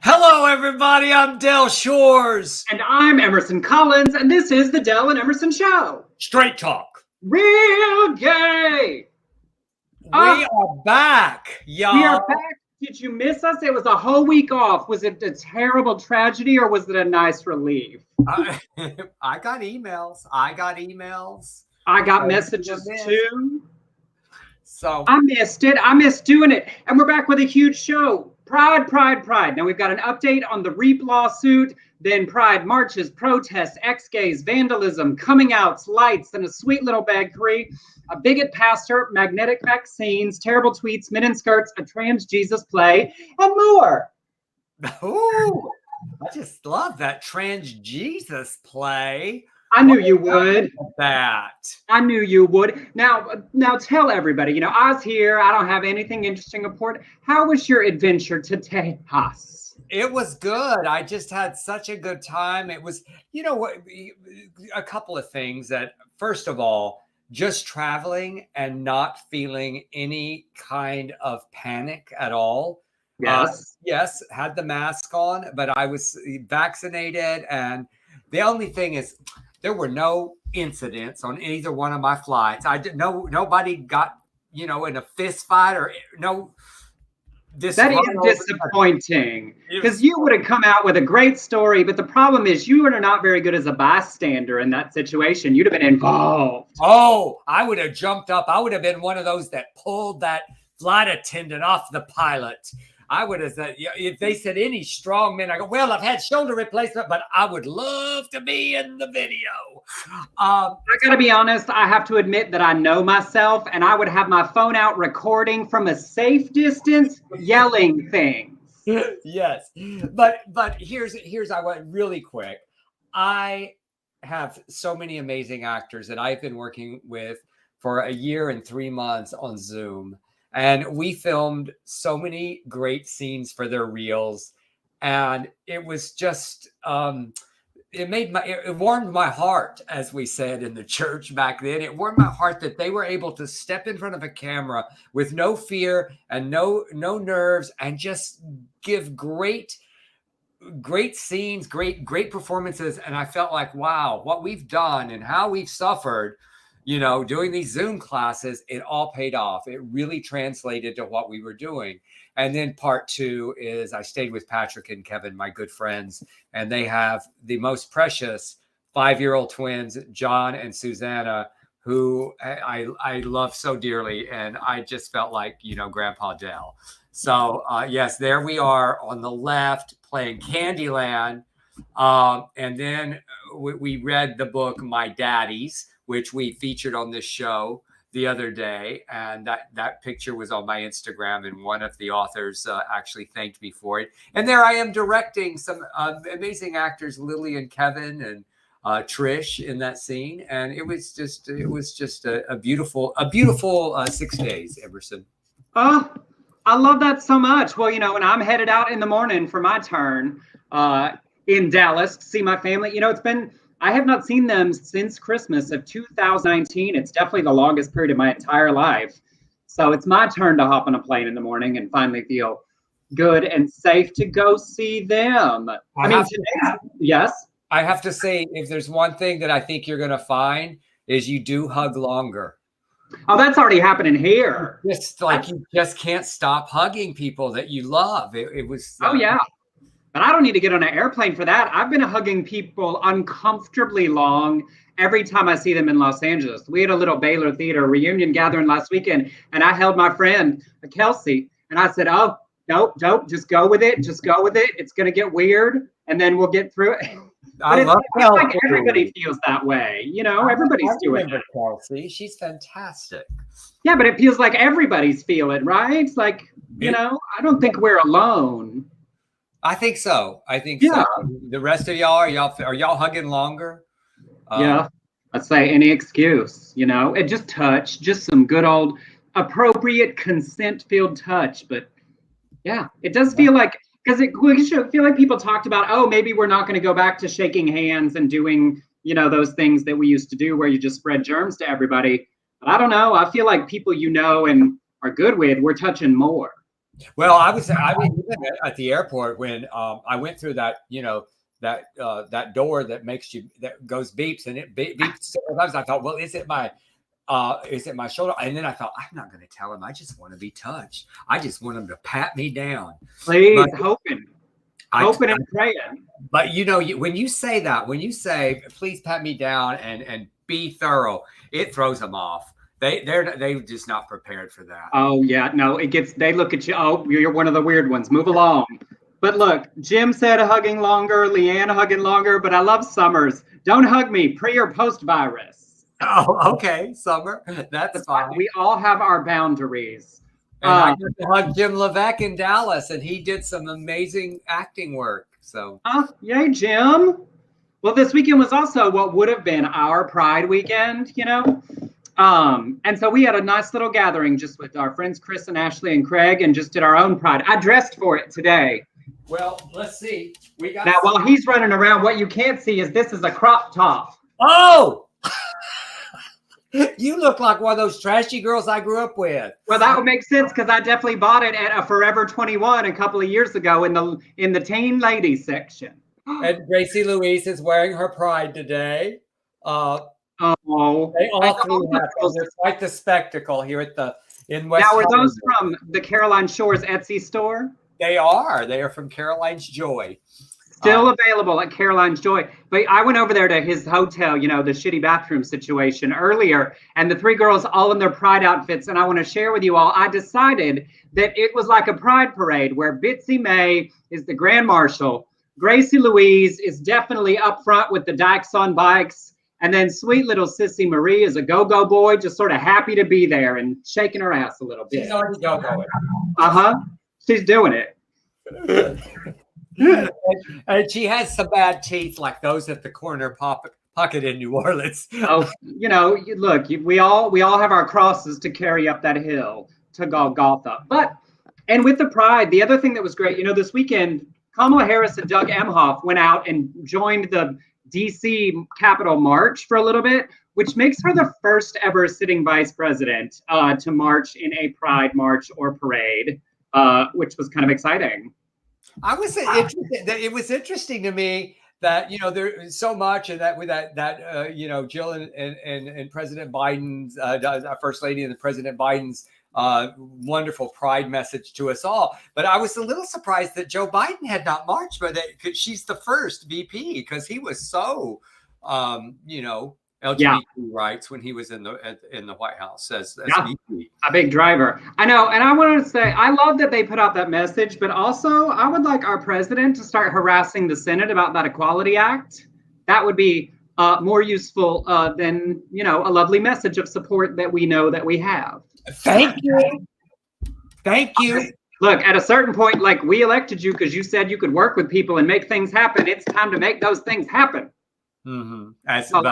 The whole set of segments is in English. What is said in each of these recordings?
Hello, everybody. I'm Del Shores. And I'm Emerson Collins, and this is the Del and Emerson Show. Straight talk. Real gay. We are back, y'all. We are back. Did you miss us? It was a whole week off. Was it a terrible tragedy or was it a nice relief? I got emails. I got messages too. So I missed it. I missed doing it. And we're back with a huge show. Pride, pride, pride. Now we've got an update on the Reap lawsuit, then pride marches, protests, ex-gays, vandalism, coming outs, lights, and a sweet little bakery, a bigot pastor, magnetic vaccines, terrible tweets, men in skirts, a trans Jesus play, and more. Ooh, I just love that trans Jesus play. I knew you would. That. I knew you would. Now tell everybody, I was here. I don't have anything interesting to report. How was your adventure to Tejas? It was good. I just had such a good time. It was, a couple of things that, first of all, just traveling and not feeling any kind of panic at all. Yes. Had the mask on, but I was vaccinated. And the only thing is, there were no incidents on either one of my flights. Nobody got, in a fist fight or no. That is disappointing because you would have come out with a great story. But the problem is you are not very good as a bystander in that situation. You'd have been involved. Oh, I would have jumped up. I would have been one of those that pulled that flight attendant off the pilot. I would have said, if they said any strong men, I go, well, I've had shoulder replacement, but I would love to be in the video. I got to be honest. I have to admit that I know myself, and I would have my phone out recording from a safe distance, yelling things. Yes. But here's I went really quick. I have so many amazing actors that I've been working with for a year and 3 months on Zoom. And we filmed so many great scenes for their reels. And it was just, it warmed my heart, as we said in the church back then. It warmed my heart that they were able to step in front of a camera with no fear and no nerves and just give great scenes, great performances. And I felt like, wow, what we've done and how we've suffered, doing these Zoom classes, it all paid off. It really translated to what we were doing. And then part two is I stayed with Patrick and Kevin, my good friends, and they have the most precious 5-year-old twins, John and Susanna, who I love so dearly. And I just felt like, Grandpa Del. So yes, there we are on the left playing Candyland. And then we read the book, My Daddies, which we featured on this show the other day. And that picture was on my Instagram, and one of the authors actually thanked me for it. And there I am directing some amazing actors, Lily and Kevin and Trish, in that scene. And it was just a beautiful 6 days, Emerson. Oh, I love that so much. Well, when I'm headed out in the morning for my turn in Dallas to see my family, I have not seen them since Christmas of 2019. It's definitely the longest period of my entire life. So it's my turn to hop on a plane in the morning and finally feel good and safe to go see them. Yes. I have to say, if there's one thing that I think you're going to find is you do hug longer. Oh, that's already happening here. Just like you just can't stop hugging people that you love. It was. Oh, yeah. But I don't need to get on an airplane for that. I've been hugging people uncomfortably long every time I see them in Los Angeles. We had a little Baylor Theater reunion gathering last weekend, and I held my friend, Kelsey, and I said, oh, nope, just go with it. Just go with it. It's going to get weird, and then we'll get through it. I love Kelsey. Like everybody feels that way. Everybody's doing it. Kelsey, she's fantastic. Yeah, but it feels like everybody's feeling, right? It's like, I don't think we're alone. I think so. So. The rest of y'all, are y'all hugging longer? Yeah. I'd say any excuse, and just touch, just some good old appropriate consent-filled touch. But yeah, it does feel like, because we should feel like people talked about, oh, maybe we're not going to go back to shaking hands and doing, those things that we used to do where you just spread germs to everybody. But I don't know. I feel like people and are good with, we're touching more. Well, I mean, even at the airport when I went through that, that door that goes beeps and it beeps several times. I thought, well, is it my shoulder? And then I thought, I'm not going to tell him. I just want to be touched. I just want him to pat me down. Please, But hoping and praying. But when you say that, when you say, please pat me down and be thorough, it throws them off. They're just not prepared for that. Oh yeah, no, they look at you. Oh, you're one of the weird ones. Move along. But look, Jim said hugging longer, Leanne hugging longer, but I love Summers. Don't hug me, pre or post virus. Oh, okay, Summer. That's fine. We all have our boundaries. And I got to hug Jim Levesque in Dallas, and he did some amazing acting work. So, yay, Jim. Well, this weekend was also what would have been our Pride weekend, and so we had a nice little gathering just with our friends Chris and Ashley and Craig, and just did our own Pride. I dressed for it today. Well, let's see. Now, while he's running around, what you can't see is this is a crop top. Oh, you look like one of those trashy girls I grew up with. Well, that would make sense because I definitely bought it at a Forever 21 a couple of years ago in the teen ladies section. And Gracie Louise is wearing her Pride today. They all three have. It's quite the spectacle here in West. Now, are those from the Caroline Shores Etsy store? They are. They are from Caroline's Joy. Still available at Caroline's Joy. But I went over there to his hotel, the shitty bathroom situation earlier, and the three girls all in their Pride outfits. And I want to share with you all, I decided that it was like a Pride parade where Bitsy May is the Grand Marshal. Gracie Louise is definitely up front with the Dykes on bikes. And then sweet little Sissy Marie is a go-go boy, just sort of happy to be there and shaking her ass a little bit. She's already go-going. She's doing it. And she has some bad teeth like those at the corner pocket in New Orleans. Oh, look, we all have our crosses to carry up that hill to Golgotha. And with the Pride, the other thing that was great, this weekend, Kamala Harris and Doug Emhoff went out and joined the DC Capitol March for a little bit, which makes her the first ever sitting vice president to march in a Pride march or parade, which was kind of exciting. I was interested. It was interesting to me that there's so much, and that Jill and President Biden's First Lady and the President Biden's wonderful Pride message to us all. But I was a little surprised that Joe Biden had not marched, but because she's the first VP, because he was so LGBT rights when he was in the White House as VP. A big driver. I know. And I wanted to say, I love that they put out that message, but also I would like our president to start harassing the Senate about that Equality Act. That would be more useful than, a lovely message of support that we know that we have. Thank you. Thank you. Look, at a certain point, like, we elected you because you said you could work with people and make things happen. It's time to make those things happen. Mm-hmm. It's so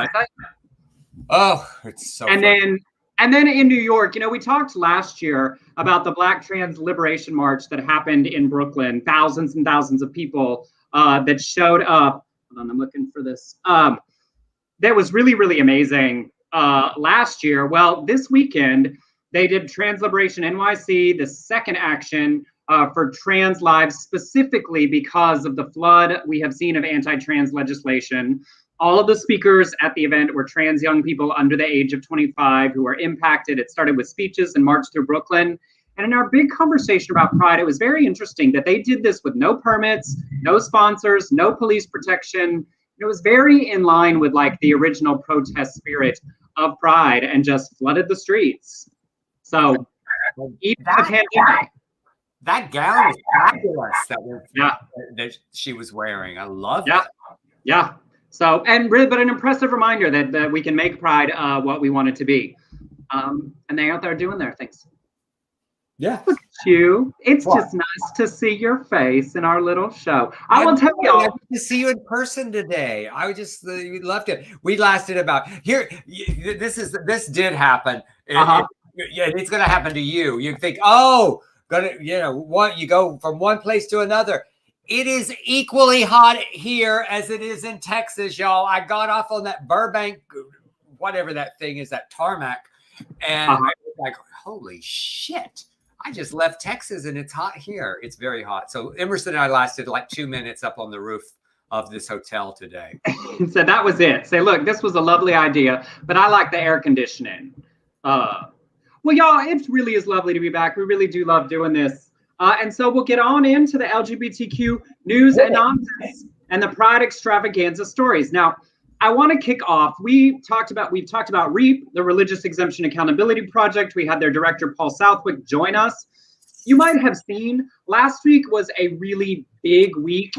and funny. then in New York, we talked last year about the Black Trans Liberation March that happened in Brooklyn. Thousands and thousands of people that showed up. Hold on, I'm looking for this. That was really, really amazing last year. Well, this weekend, they did Trans Liberation NYC, the second action for trans lives, specifically because of the flood we have seen of anti-trans legislation. All of the speakers at the event were trans young people under the age of 25 who were impacted. It started with speeches and marched through Brooklyn. And in our big conversation about Pride, it was very interesting that they did this with no permits, no sponsors, no police protection. It was very in line with like the original protest spirit of Pride and just flooded the streets. So even the pandemic. That gown is fabulous that she was wearing. I love it. Yeah. So, but an impressive reminder that we can make Pride what we want it to be. And they're out there doing their things. Yeah. Look at you. It's just nice to see your face in our little show. I will tell y'all. To see you in person today. I just loved it. We lasted about here. This did happen. It's going to happen to you. You think, you go from one place to another. It is equally hot here as it is in Texas, y'all. I got off on that Burbank, whatever that thing is, that tarmac, and I was like, holy shit. I just left Texas and it's hot here. It's very hot. So Emerson and I lasted like 2 minutes up on the roof of this hotel today. So that was it. Say, look, this was a lovely idea, but I like the air conditioning. Well, y'all, it really is lovely to be back. We really do love doing this. And so we'll get on into the LGBTQ news and nonsense and the Pride extravaganza stories. Now, I want to kick off. We've talked about REAP, the Religious Exemption Accountability Project. We had their director, Paul Southwick, join us. You might have seen last week was a really big week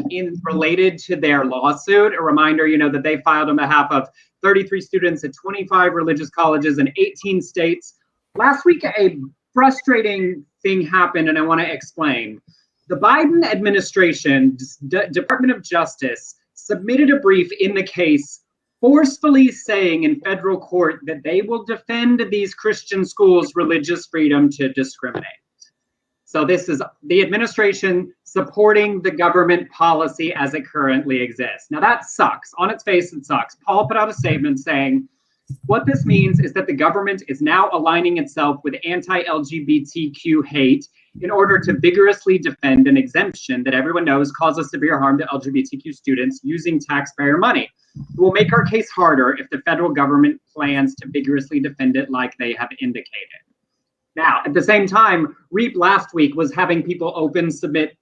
related to their lawsuit. A reminder, that they filed on behalf of 33 students at 25 religious colleges in 18 states. Last week, a frustrating thing happened, and I want to explain. The Biden administration, Department of Justice, submitted a brief in the case forcefully saying in federal court that they will defend these Christian schools' religious freedom to discriminate. So this is the administration supporting the government policy as it currently exists. Now that sucks. On its face, it sucks. Paul put out a statement saying, what this means is that the government is now aligning itself with anti-LGBTQ hate in order to vigorously defend an exemption that everyone knows causes severe harm to LGBTQ students using taxpayer money. It will make our case harder if the federal government plans to vigorously defend it like they have indicated. Now, at the same time, REAP last week was having people submit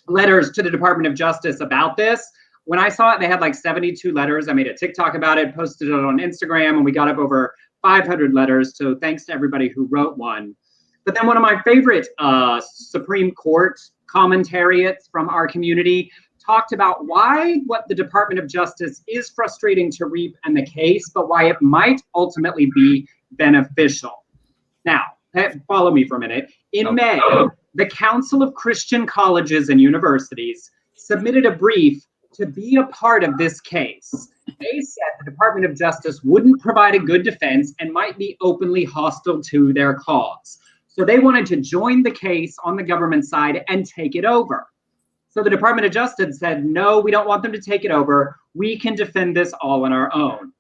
letters to the Department of Justice about this. When I saw it, they had like 72 letters. I made a TikTok about it, posted it on Instagram, and we got up over 500 letters. So thanks to everybody who wrote one. But then one of my favorite Supreme Court commentariats from our community talked about what the Department of Justice is frustrating to REAP and the case, but why it might ultimately be beneficial. Now, follow me for a minute. In May, the Council of Christian Colleges and Universities submitted a brief to be a part of this case. They said the Department of Justice wouldn't provide a good defense and might be openly hostile to their cause. So they wanted to join the case on the government side and take it over. So the Department of Justice said, no, we don't want them to take it over. We can defend this all on our own.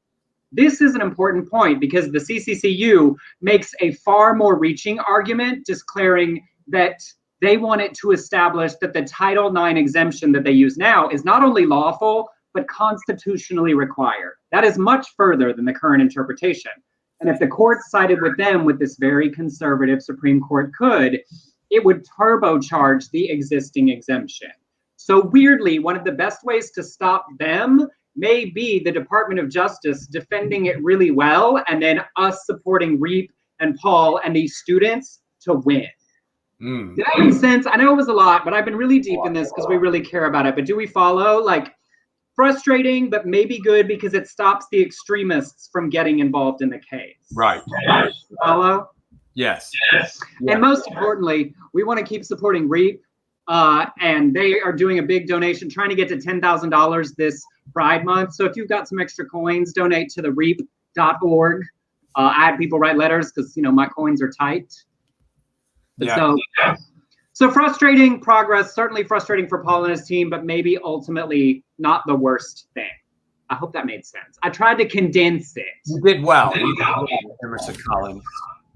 This is an important point because the CCCU makes a far more reaching argument, declaring that they wanted to establish that the Title IX exemption that they use now is not only lawful, but constitutionally required. That is much further than the current interpretation. And if the court sided with them with this very conservative Supreme Court could, it would turbocharge the existing exemption. So weirdly, one of the best ways to stop them may be the Department of Justice defending it really well, and then us supporting REAP and Paul and these students to win. Did that make sense? I know it was a lot, but I've been really deep in this because we really care about it. But do we follow? Like, frustrating, but maybe good because it stops the extremists from getting involved in the case. Right. Follow? Yes. And most importantly, we want to keep supporting REAP. And they are doing a big donation, trying to get to $10,000 this Pride Month. So if you've got some extra coins, donate to the reap.org. I had people write letters because, my coins are tight. Yeah. So frustrating progress, certainly frustrating for Paul and his team, but maybe ultimately not the worst thing. I hope that made sense. I tried to condense it. You did well. Emerson Collins.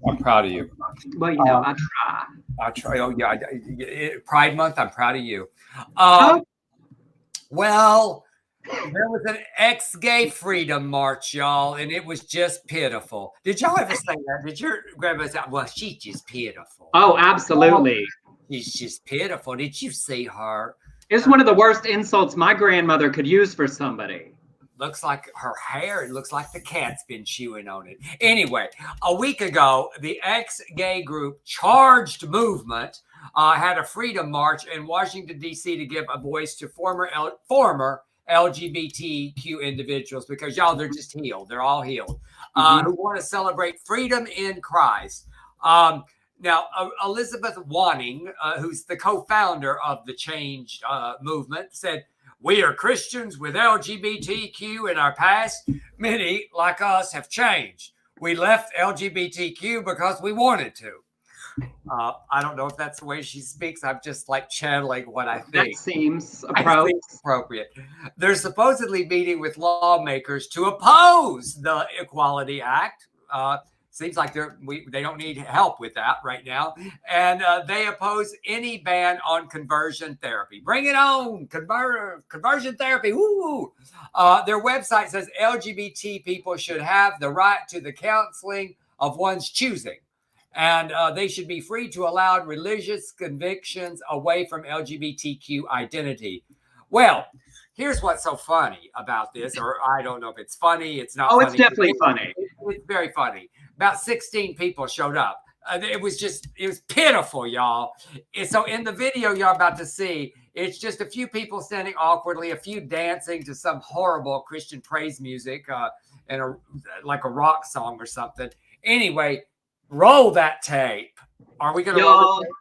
I'm proud of you. Well, I try. I try. Oh, yeah. Pride Month, I'm proud of you. Well, there was an ex-gay freedom march, y'all, and it was just pitiful. Did y'all ever say that? Did your grandma say, well, she's just pitiful? Oh, absolutely. She's just pitiful. Did you see her? It's one of the worst insults my grandmother could use for somebody. Looks like her hair. It looks like the cat's been chewing on it. Anyway, a week ago, the ex-gay group Charged Movement had a freedom march in Washington, D.C. to give a voice to former LGBTQ individuals because, y'all, they're just healed. They're all healed. Who want to celebrate freedom in Christ. Now, Elizabeth Wanning, who's the co-founder of the Change movement, said, we are Christians with LGBTQ in our past. Many, like us, have changed. We left LGBTQ because we wanted to. I don't know if that's the way she speaks. I'm just like channeling what I think. That seems appropriate. They're supposedly meeting with lawmakers to oppose the Equality Act, Seems like they don't need help with that right now. And they oppose any ban on conversion therapy. Bring it on, conversion therapy. Woo! Their website says LGBT people should have the right to the counseling of one's choosing. And they should be free to allow religious convictions away from LGBTQ identity. Well, here's what's so funny about this, or I don't know if it's funny. It's not funny. It's definitely funny. It's very funny. About 16 people showed up. It was pitiful, y'all. So in the video y'all about to see, it's just a few people standing awkwardly, a few dancing to some horrible Christian praise music and like a rock song or something. Anyway, roll that tape. Are we going to roll the tape?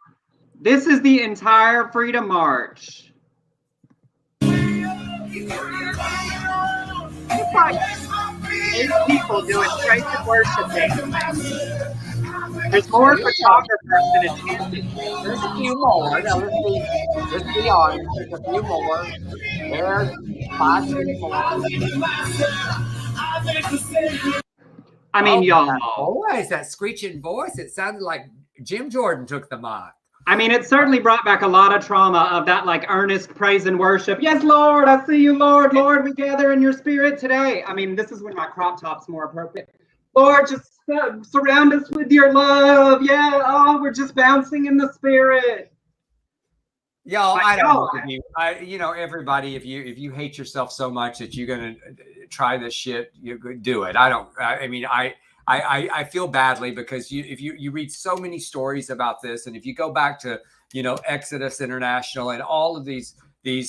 This is the entire Freedom March. It's like 8 people doing praise and worship dances. There's more photographers than attending. There's a few more. Now, let's be honest. There's a few more. There's 5 people. I mean, y'all. Voice, that screeching voice. It sounded like Jim Jordan took the mic. I mean, it certainly brought back a lot of trauma of that, like, earnest praise and worship. Yes, Lord, I see you, Lord. Lord, we gather in your spirit today. I mean, this is when my crop top's more appropriate. Lord, just surround us with your love. Yeah, we're just bouncing in the spirit. Y'all, I don't know. Everybody, if you hate yourself so much that you're gonna try this shit, you do it. I feel badly because if you read so many stories about this, and if you go back to Exodus International and all of these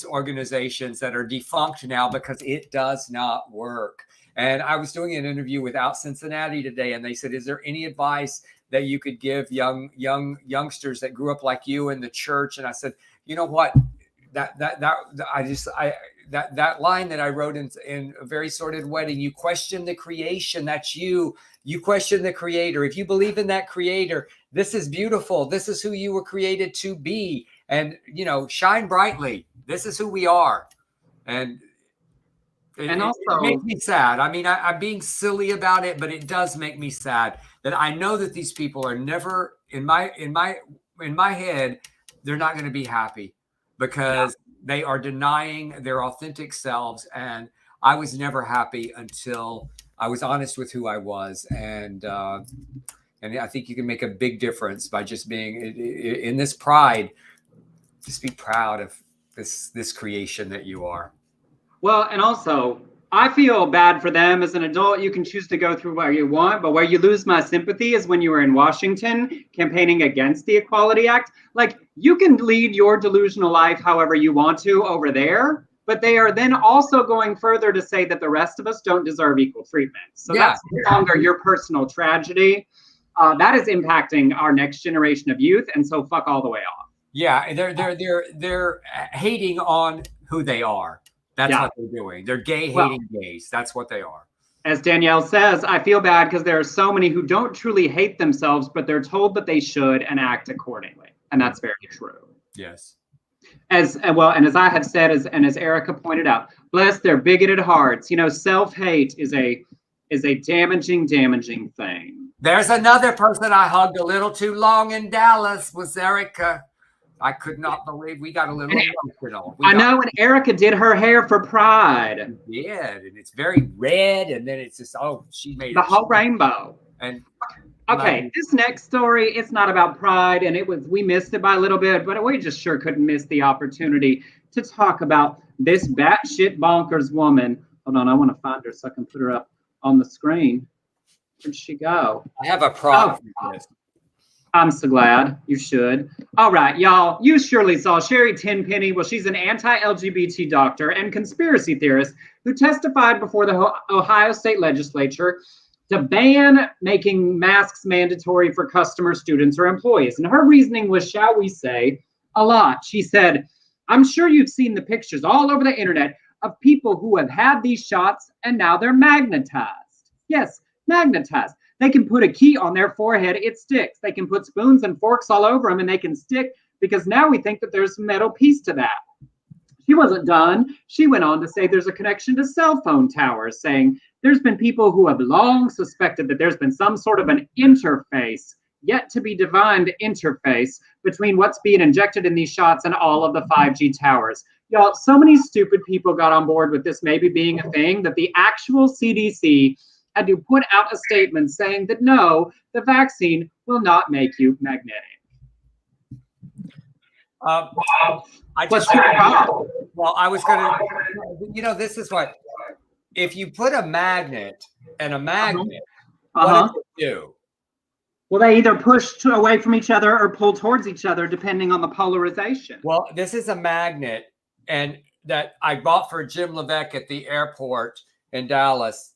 organizations that are defunct now because it does not work. And I was doing an interview with Out Cincinnati today, and they said, "Is there any advice that you could give youngsters that grew up like you in the church?" And I said, "You know what? That line that I wrote in A Very Sordid Wedding, you question the creation, that's you. You question the creator. If you believe in that creator, this is beautiful. This is who you were created to be. And, shine brightly. This is who we are." And it makes me sad. I mean, I'm being silly about it, but it does make me sad that I know that these people are never in my head, they're not going to be happy because they are denying their authentic selves. And I was never happy until I was honest with who I was. And I think you can make a big difference by just being in this pride. Just be proud of this creation that you are. Well, and also, I feel bad for them. As an adult, you can choose to go through where you want, but where you lose my sympathy is when you were in Washington campaigning against the Equality Act. Like, you can lead your delusional life however you want to over there, but they are then also going further to say that the rest of us don't deserve equal treatment. So that's no longer your personal tragedy. That is impacting our next generation of youth, and so fuck all the way off. Yeah, they're hating on who they are. That's what they're doing. They're hating gays. That's what they are. As Danielle says, I feel bad because there are so many who don't truly hate themselves, but they're told that they should and act accordingly. And that's very true. Yes. As I have said, as Erica pointed out, bless their bigoted hearts. Self-hate is a damaging thing. There's another person I hugged a little too long in Dallas was Erica. I could not believe we got a little emotional. I know, and Erica did her hair for Pride. She did, and it's very red, and then it's just, she made the whole rainbow. And okay, this next story, it's not about Pride, and we missed it by a little bit, but we just sure couldn't miss the opportunity to talk about this batshit bonkers woman. Hold on, I want to find her so I can put her up on the screen. Where'd she go? I have a prop for this. I'm so glad. You should. All right, y'all. You surely saw Sherry Tenpenny. Well, she's an anti-LGBT doctor and conspiracy theorist who testified before the Ohio State Legislature to ban making masks mandatory for customer, students, or employees. And her reasoning was, shall we say, a lot. She said, "I'm sure you've seen the pictures all over the internet of people who have had these shots and now they're magnetized." Yes, magnetized. They can put a key on their forehead, it sticks. They can put spoons and forks all over them and they can stick because now we think that there's a metal piece to that. She wasn't done. She went on to say there's a connection to cell phone towers, saying There's been people who have long suspected that there's been some sort of an interface, yet to be defined interface, between what's being injected in these shots and all of the 5G towers. Y'all, so many stupid people got on board with this maybe being a thing that the actual CDC had to put out a statement saying that no, the vaccine will not make you magnetic. I just well, I was gonna, this is what, if you put a magnet and a magnet, what does it do? Well, they either push away from each other or pull towards each other, depending on the polarization. Well, this is a magnet, and that I bought for Jim Levesque at the airport in Dallas.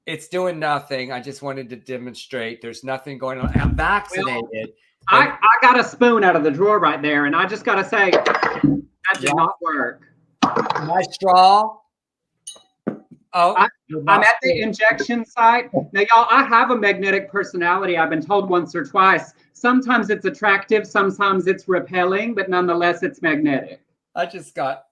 It's doing nothing. I just wanted to demonstrate there's nothing going on. I'm vaccinated. I got a spoon out of the drawer right there, and I just got to say, that did not work. My straw. Oh, I'm at the injection site. Now, y'all, I have a magnetic personality. I've been told once or twice. Sometimes it's attractive, sometimes it's repelling, but nonetheless, it's magnetic. I just got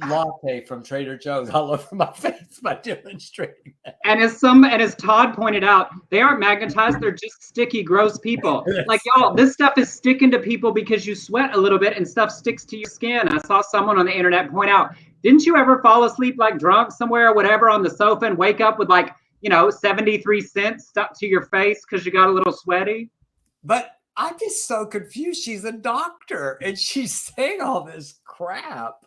latte from Trader Joe's all over my face by demonstrating that. And as Todd pointed out, they aren't magnetized, they're just sticky, gross people. Like, y'all, this stuff is sticking to people because you sweat a little bit and stuff sticks to your skin. I saw someone on the internet point out, didn't you ever fall asleep like drunk somewhere or whatever on the sofa and wake up with 73 cents stuck to your face because you got a little sweaty? But I'm just so confused. She's a doctor and she's saying all this crap.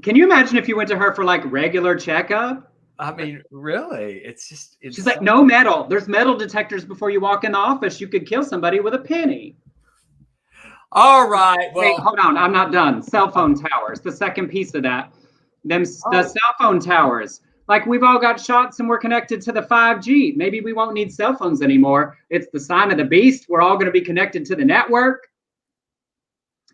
Can you imagine if you went to her for regular checkup? I mean, really? She's like, no metal. There's metal detectors before you walk in the office. You could kill somebody with a penny. All right. Well, wait, hold on. I'm not done. Cell phone towers. The second piece of that. The cell phone towers. We've all got shots and we're connected to the 5G. Maybe we won't need cell phones anymore. It's the sign of the beast. We're all going to be connected to the network.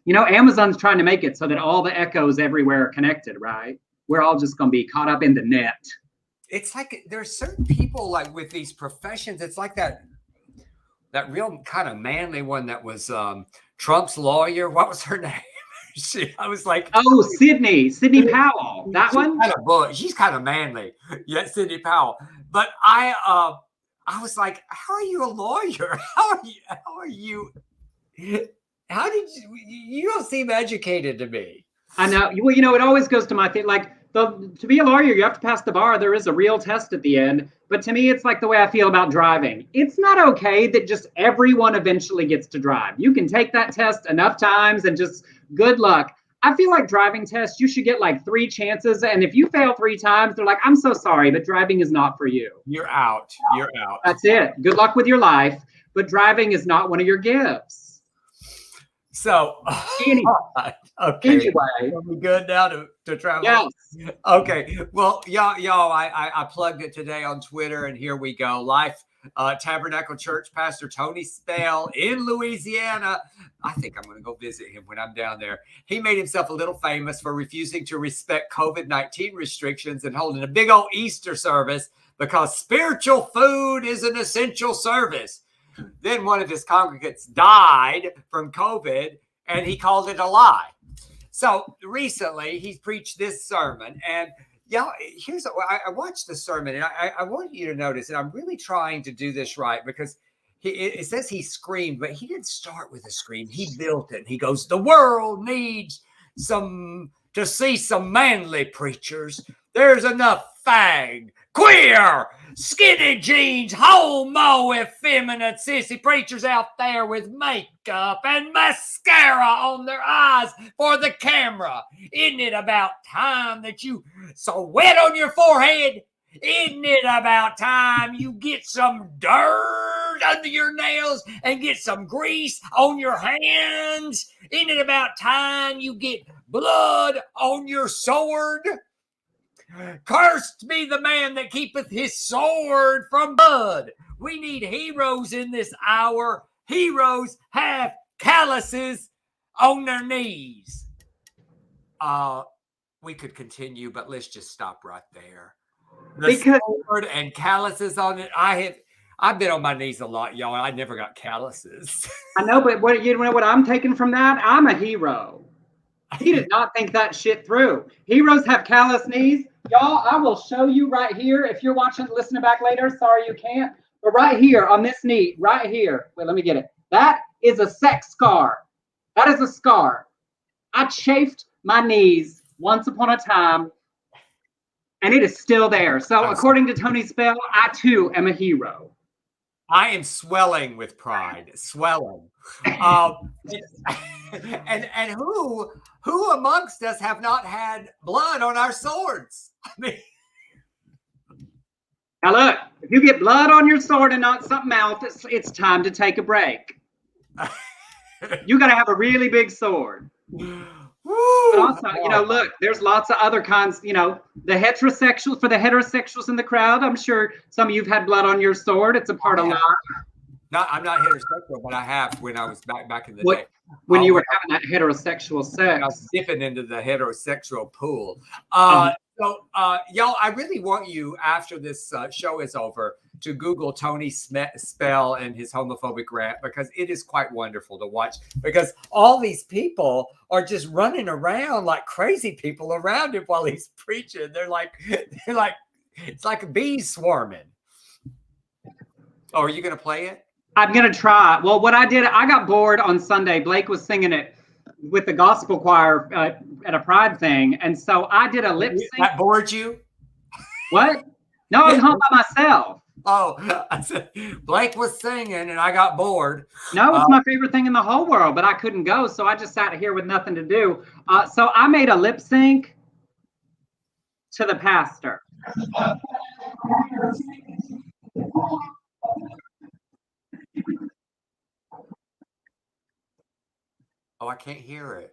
Amazon's trying to make it so that all the echoes everywhere are connected, right? We're all just going to be caught up in the net. It's like there's certain people with these professions. It's like that real kind of manly one that was Trump's lawyer. What was her name? I was like, oh, Sidney Powell. That one? She's kind of manly. Yeah, Sidney Powell. But I was like, how are you a lawyer? How are you? How did you don't seem educated to me. I know. Well, it always goes to my thing. To be a lawyer, you have to pass the bar. There is a real test at the end. But to me, it's like the way I feel about driving. It's not okay that just everyone eventually gets to drive. You can take that test enough times and just good luck. I feel like driving tests, you should get 3 chances. And if you fail 3 times, they're like, I'm so sorry, but driving is not for you. You're out. You're out. That's it. Good luck with your life. But driving is not one of your gifts. So, anyway. Okay. Anyway. Are we good now to travel? Yes. Okay. Well, y'all, I plugged it today on Twitter, and here we go. Life Tabernacle Church Pastor Tony Spell in Louisiana. I think I'm going to go visit him when I'm down there. He made himself a little famous for refusing to respect COVID-19 restrictions and holding a big old Easter service because spiritual food is an essential service. Then one of his congregants died from COVID, and he called it a lie. So recently, he preached this sermon, and y'all, I watched the sermon, and I want you to notice, and I'm really trying to do this right because it says he screamed, but he didn't start with a scream. He built it. He goes, the world needs to see some manly preachers. There's enough fag, queer, skinny jeans, homo, effeminate, sissy preachers out there with makeup and mascara on their eyes for the camera. Isn't it about time that you so wet on your forehead? Isn't it about time you get some dirt under your nails and get some grease on your hands? Isn't it about time you get blood on your sword? Cursed be the man that keepeth his sword from blood. We need heroes in this hour. Heroes have calluses on their knees. We could continue, but let's just stop right there. The sword and calluses on it. I've been on my knees a lot, y'all. I never got calluses. I know, but you know what I'm taking from that? I'm a hero. He did not think that shit through. Heroes have callous knees. Y'all, I will show you right here. If you're watching, listening back later, sorry you can't. But right here on this knee, right here. Wait, let me get it. That is a sex scar. That is a scar. I chafed my knees once upon a time, and it is still there. So according to Tony Spell, I too am a hero. I am swelling with pride, swelling. And who amongst us have not had blood on our swords? I mean, now look, if you get blood on your sword and not something else, it's time to take a break. You got to have a really big sword. But also, look, there's lots of other kinds, the heterosexuals, for the heterosexuals in the crowd, I'm sure some of you've had blood on your sword. It's a part of life. I'm not heterosexual, but I have when I was back in the day. When you were having that heterosexual sex. I was dipping into the heterosexual pool. So, y'all, I really want you, after this show is over, to Google Tony Spell and his homophobic rant, because it is quite wonderful to watch, because all these people are just running around like crazy people around him while he's preaching. They're like, it's like bees swarming. Oh, are you going to play it? I'm going to try. Well, what I did, I got bored on Sunday. Blake was singing it with the gospel choir at a Pride thing. And so I did a lip sync. That bored you? What? No, I was home by myself. Oh, I said, Blake was singing and I got bored. No, it's my favorite thing in the whole world, but I couldn't go. So I just sat here with nothing to do. So I made a lip sync to the pastor. Oh, I can't hear it.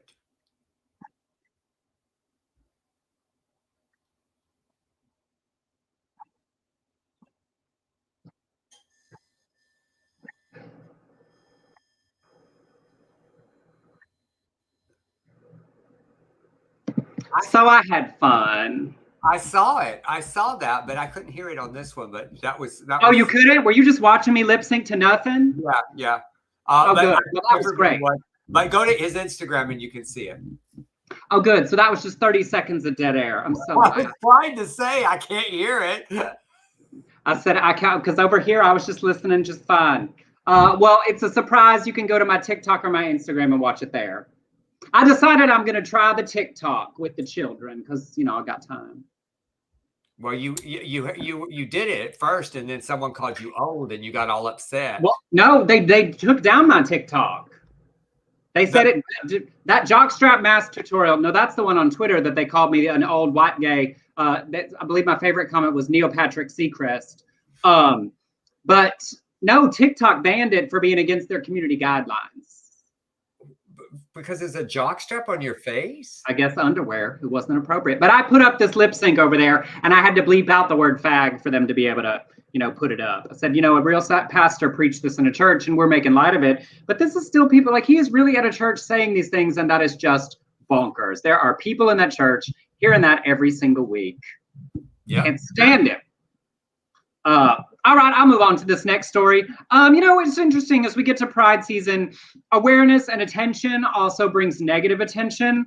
So I had fun. I saw it. I saw that, but I couldn't hear it on this one. But that was. Oh, you couldn't? Were you just watching me lip sync to nothing? Yeah. Oh, good. Well, that was great. But go to his Instagram and you can see it. Oh, good. So that was just 30 seconds of dead air. I'm so glad. I was trying to say I can't hear it. I said I can't, because over here I was just listening just fine. Well, it's a surprise. You can go to my TikTok or my Instagram and watch it there. I decided I'm going to try the TikTok with the children because, I got time. Well, you did it at first, and then someone called you old, and you got all upset. Well, no, they took down my TikTok. They said that jockstrap mask tutorial. No, that's the one on Twitter that they called me an old white gay. I believe my favorite comment was Neil Patrick Seacrest. But no, TikTok banned it for being against their community guidelines. Because there's a jockstrap on your face? I guess underwear. It wasn't appropriate. But I put up this lip sync over there, and I had to bleep out the word fag for them to be able to, put it up. I said, a real pastor preached this in a church, and we're making light of it. But this is still people, he is really at a church saying these things, and that is just bonkers. There are people in that church hearing that every single week. Yeah. And stand it. All right, I'll move on to this next story. It's interesting as we get to Pride season, awareness and attention also brings negative attention.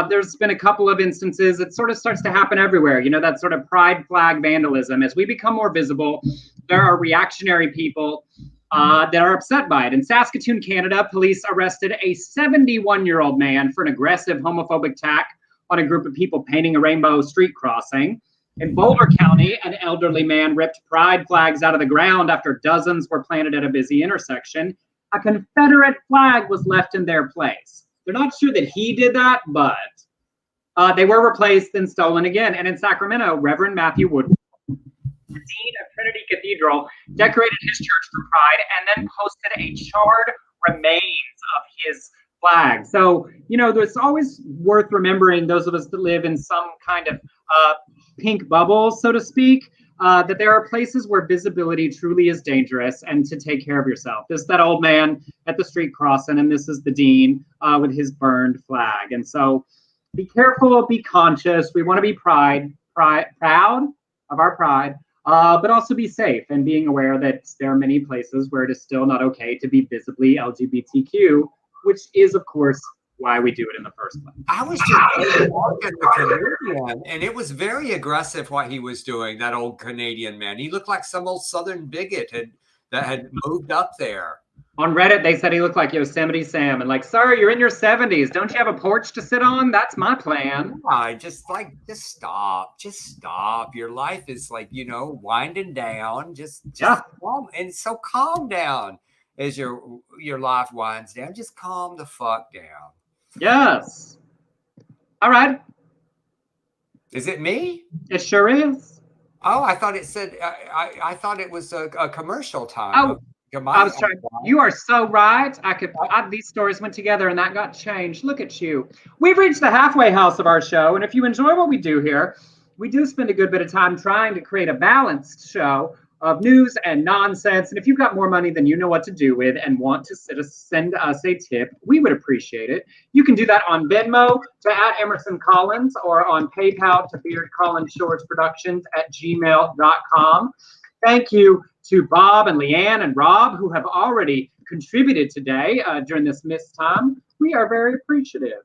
There's been a couple of instances. It sort of starts to happen everywhere. That sort of pride flag vandalism. As we become more visible, there are reactionary people that are upset by it. In Saskatoon, Canada, police arrested a 71-year-old man for an aggressive homophobic attack on a group of people painting a rainbow street crossing. In Boulder County, an elderly man ripped pride flags out of the ground after dozens were planted at a busy intersection. A Confederate flag was left in their place. They're not sure that he did that, but they were replaced and stolen again. And in Sacramento, Reverend Matthew Woodward, the dean of Trinity Cathedral, decorated his church for Pride and then posted a charred remains of his flag. So, it's always worth remembering, those of us that live in some kind of pink bubble, so to speak, that there are places where visibility truly is dangerous and to take care of yourself. This is that old man at the street crossing, and this is the dean with his burned flag. And so be careful, be conscious. We want to be proud of our pride, but also be safe and being aware that there are many places where it is still not okay to be visibly LGBTQ, which is, of course, why we do it in the first place. I was just watching the Canadian, and it was very aggressive what he was doing, that old Canadian man. He looked like some old Southern bigot that had moved up there. On Reddit, they said he looked like Yosemite Sam. And like, sir, you're in your 70s. Don't you have a porch to sit on? That's my plan. Just stop. Just stop. Your life is like, winding down. Just calm. And so calm down as your life winds down. Just calm the fuck down. Yes. All right. Is it me? It sure is. Oh, I thought it said, I thought it was a commercial time. Oh, I was trying. You are so right. These stories went together and that got changed. Look at you. We've reached the halfway house of our show. And if you enjoy what we do here, we do spend a good bit of time trying to create a balanced show of news and nonsense. And if you've got more money than you know what to do with and want to send us a tip, we would appreciate it. You can do that on Venmo to @EmersonCollins or on PayPal to BeardCollinsShortsProductions@gmail.com. Thank you to Bob and Leanne and Rob, who have already contributed today during this missed time. We are very appreciative.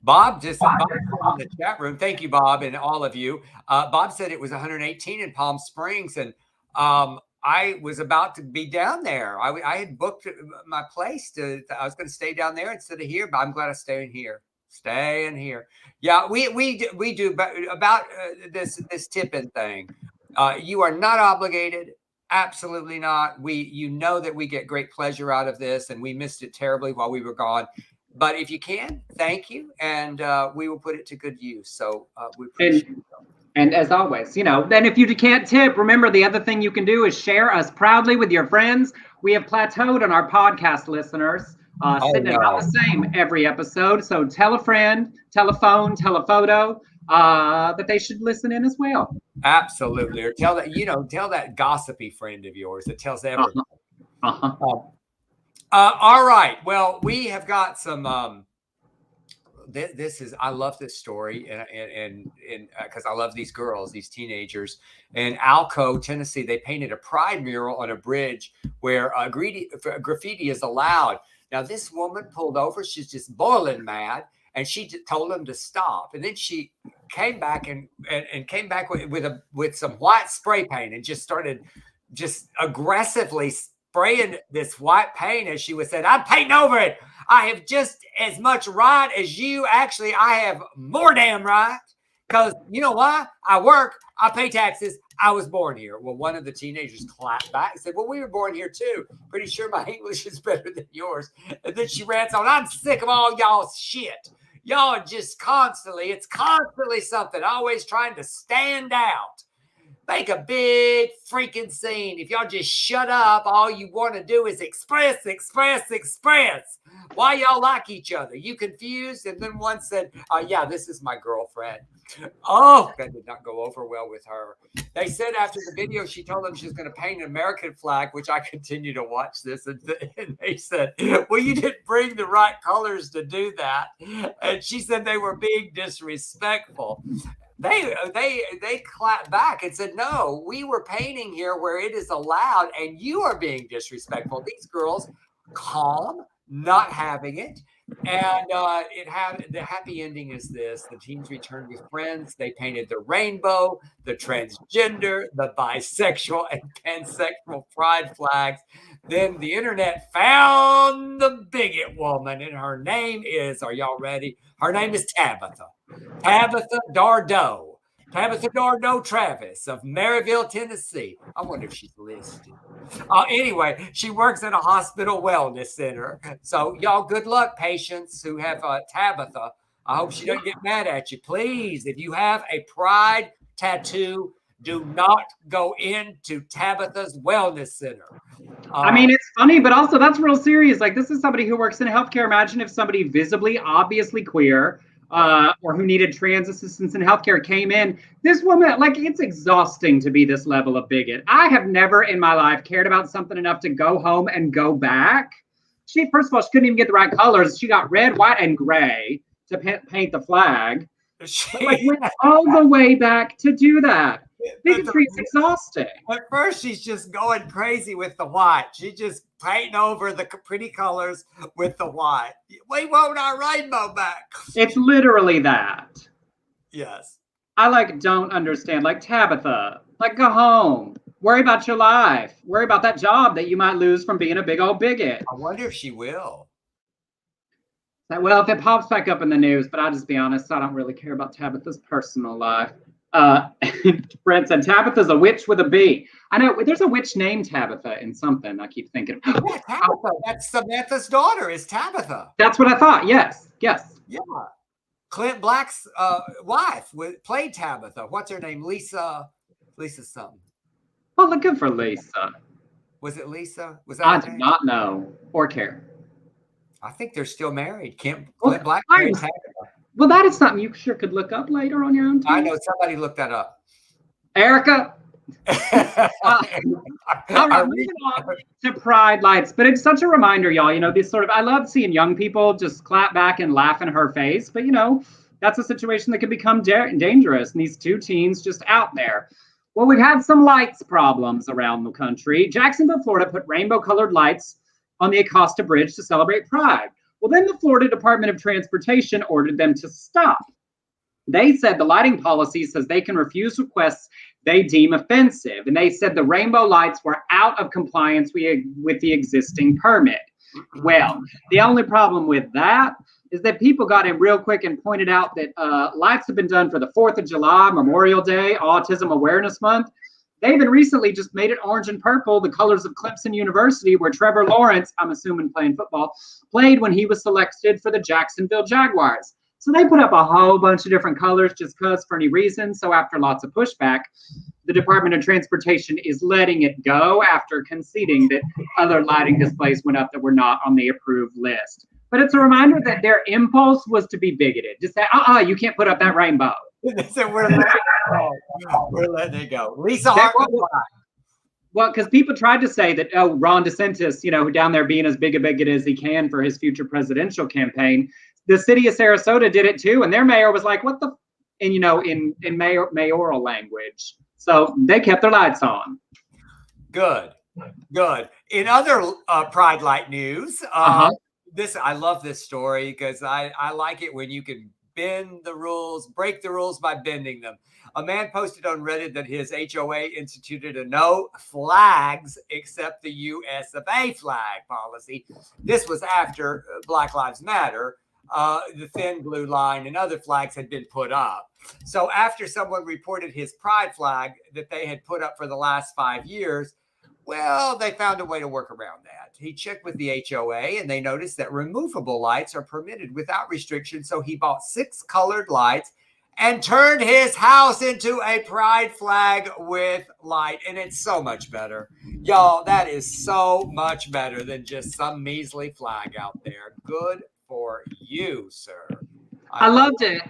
Bob in the chat room. Thank you, Bob, and all of you. Bob said it was 118 in Palm Springs, and I was about to be down there. I had booked my place I was going to stay down there instead of here, but I'm glad I stayed here. Staying here. Yeah, we do about this tipping thing. You are not obligated. Absolutely not. You know that we get great pleasure out of this, and we missed it terribly while we were gone. But if you can, thank you, and we will put it to good use. So we appreciate it. And as always, then if you can't tip, remember the other thing you can do is share us proudly with your friends. We have plateaued on our podcast listeners, sitting at about the same every episode. So tell a friend, tell a phone, tell a photo that they should listen in as well. Absolutely. Or tell that gossipy friend of yours that tells everyone. All right. Well, we have got some. I love this story, and because I love these girls, these teenagers. In Alco, Tennessee, they painted a pride mural on a bridge where graffiti is allowed. Now, this woman pulled over. She's just boiling mad, and she told them to stop. And then she came back and came back with some white spray paint and just started aggressively spraying this white paint. As she was saying, I'm painting over it. I have just as much right as you. Actually, I have more damn right. Because you know why? I work, I pay taxes, I was born here. Well, one of the teenagers clapped back and said, well, we were born here too. Pretty sure my English is better than yours. And then she rants on, I'm sick of all y'all's shit. Y'all just it's constantly something, always trying to stand out. Make a big freaking scene. If y'all just shut up, all you want to do is express. Why y'all like each other? You confused? And then one said, yeah, this is my girlfriend. Oh, that did not go over well with her. They said after the video, she told them she was going to paint an American flag, which I continue to watch this. And they said, well, you didn't bring the right colors to do that. And she said they were being disrespectful. They clapped back and said, no, we were painting here where it is allowed, and you are being disrespectful. These girls, calm, not having it. And the happy ending is this. The teens returned with friends. They painted the rainbow, the transgender, the bisexual, and pansexual pride flags. Then the internet found the bigot woman, and her name is, are y'all ready? Her name is Tabitha Dardo. Tabitha Dardo Travis of Maryville, Tennessee. I wonder if she's listed. Anyway, she works at a hospital wellness center. So y'all, good luck, patients who have Tabitha. I hope she doesn't get mad at you. Please, if you have a pride tattoo, do not go into Tabitha's wellness center. I mean, it's funny, but also that's real serious. Like, this is somebody who works in healthcare. Imagine if somebody visibly, obviously queer, or who needed trans assistance in healthcare came in. This woman, like, it's exhausting to be this level of bigot. I have never in my life cared about something enough to go home and go back. First of all, she couldn't even get the right colors. She got red, white, and gray to paint the flag. But, like, went all the way back to do that. Bigotry is exhausting. At first, she's just going crazy with the white. She's just painting over the pretty colors with the white. We want our rainbow back. It's literally that. Yes. I don't understand. Like, Tabitha, go home. Worry about your life. Worry about that job that you might lose from being a big old bigot. I wonder if she will. Well, if it pops back up in the news, but I'll just be honest, I don't really care about Tabitha's personal life. Brent said Tabitha's a witch with a B. I know there's a witch named Tabitha in something. I keep thinking. Yeah, Tabitha. That's Samantha's daughter. Is Tabitha? That's what I thought. Yes. Yeah. Clint Black's wife played Tabitha. What's her name? Lisa something. Well, look good for Lisa. Was it Lisa? Was that? I do not know or care. I think they're still married. Clint Black married Tabitha. Well, that is something you sure could look up later on your own time. I know somebody looked that up. Erica. All right, moving on to Pride Lights, but it's such a reminder, y'all. This I love seeing young people just clap back and laugh in her face, but that's a situation that could become dangerous. And these two teens just out there. Well, we've had some lights problems around the country. Jacksonville, Florida put rainbow-colored lights on the Acosta Bridge to celebrate Pride. Well, then the Florida Department of Transportation ordered them to stop. They said the lighting policy says they can refuse requests they deem offensive. And they said the rainbow lights were out of compliance with the existing permit. Well, the only problem with that is that people got in real quick and pointed out that lights have been done for the 4th of July, Memorial Day, Autism Awareness Month. They even recently just made it orange and purple, the colors of Clemson University, where Trevor Lawrence, I'm assuming playing football, played when he was selected for the Jacksonville Jaguars. So they put up a whole bunch of different colors just because for any reason. So after lots of pushback, the Department of Transportation is letting it go after conceding that other lighting displays went up that were not on the approved list. But it's a reminder that their impulse was to be bigoted. Just say, you can't put up that rainbow. So we're letting it go. We're letting it go. Lisa Hartman. Well, because people tried to say that, Ron DeSantis, down there being as big a bigot as he can for his future presidential campaign. The city of Sarasota did it too, and their mayor was like, "What the?" And in mayoral language, so they kept their lights on. Good. In other Pride Light news, I love this story because I like it when you can bend the rules, break the rules by bending them. A man posted on Reddit that his HOA instituted a no flags except the US of A flag policy. This was after Black Lives Matter. The thin blue line and other flags had been put up. So after someone reported his pride flag that they had put up for the last 5 years, well, they found a way to work around that. He checked with the HOA and they noticed that removable lights are permitted without restriction. So he bought 6 colored lights and turned his house into a pride flag with light. And it's so much better. Y'all, that is so much better than just some measly flag out there. Good for you, sir. I loved it.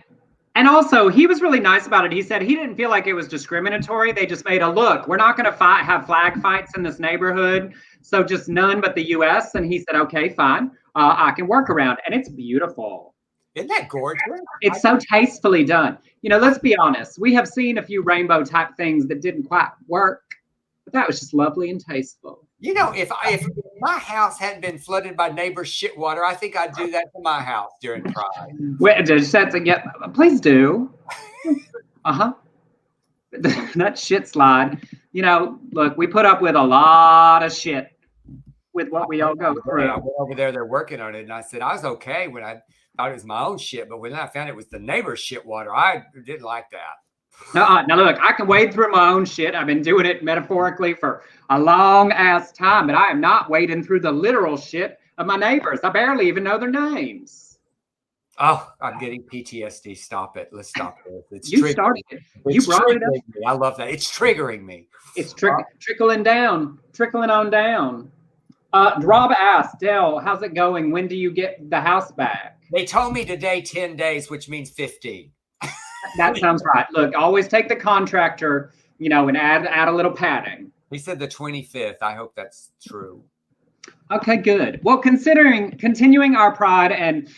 And also, he was really nice about it. He said he didn't feel like it was discriminatory. They just made a look. We're not going to have flag fights in this neighborhood. So just none but the U.S. And he said, okay, fine. I can work around. And it's beautiful. Isn't that gorgeous? It's so tastefully done. Let's be honest. We have seen a few rainbow type things that didn't quite work. But that was just lovely and tasteful. If my house hadn't been flooded by neighbors' shit water, I think I'd do that to my house during Pride. Wait, please do. That shit slide. Look, we put up with a lot of shit with what we all go through. I went over there, they're working on it, and I said I was okay when I thought it was my own shit, but when I found it was the neighbor's shit water, I didn't like that. Now look, I can wade through my own shit. I've been doing it metaphorically for a long ass time, but I am not wading through the literal shit of my neighbors. I barely even know their names. Oh, I'm getting PTSD. Stop it. Let's stop this. You started it. You brought it up. Me. I love that. It's triggering me. It's trickling on down. Rob asked, Dell, how's it going? When do you get the house back? They told me today 10 days, which means 15. That sounds right. Look, always take the contractor, and add a little padding. He said the 25th. I hope that's true. Okay, good. Well, continuing our pride and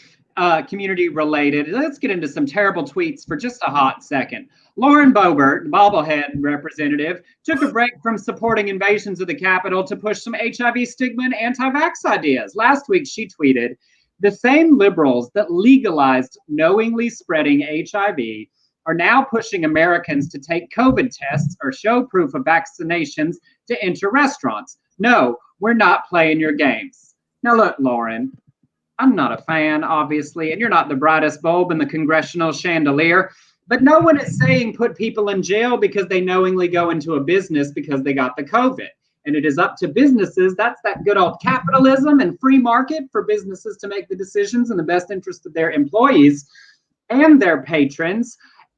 community related. Let's get into some terrible tweets for just a hot second. Lauren Boebert, the bobblehead representative, took a break from supporting invasions of the Capitol to push some HIV stigma and anti-vax ideas. Last week, she tweeted, "The same liberals that legalized knowingly spreading HIV are now pushing Americans to take COVID tests or show proof of vaccinations to enter restaurants. No, we're not playing your games." Now look, Lauren, I'm not a fan, obviously, and you're not the brightest bulb in the congressional chandelier, but no one is saying put people in jail because they knowingly go into a business because they got the COVID. And it is up to businesses. That's that good old capitalism and free market for businesses to make the decisions in the best interest of their employees and their patrons.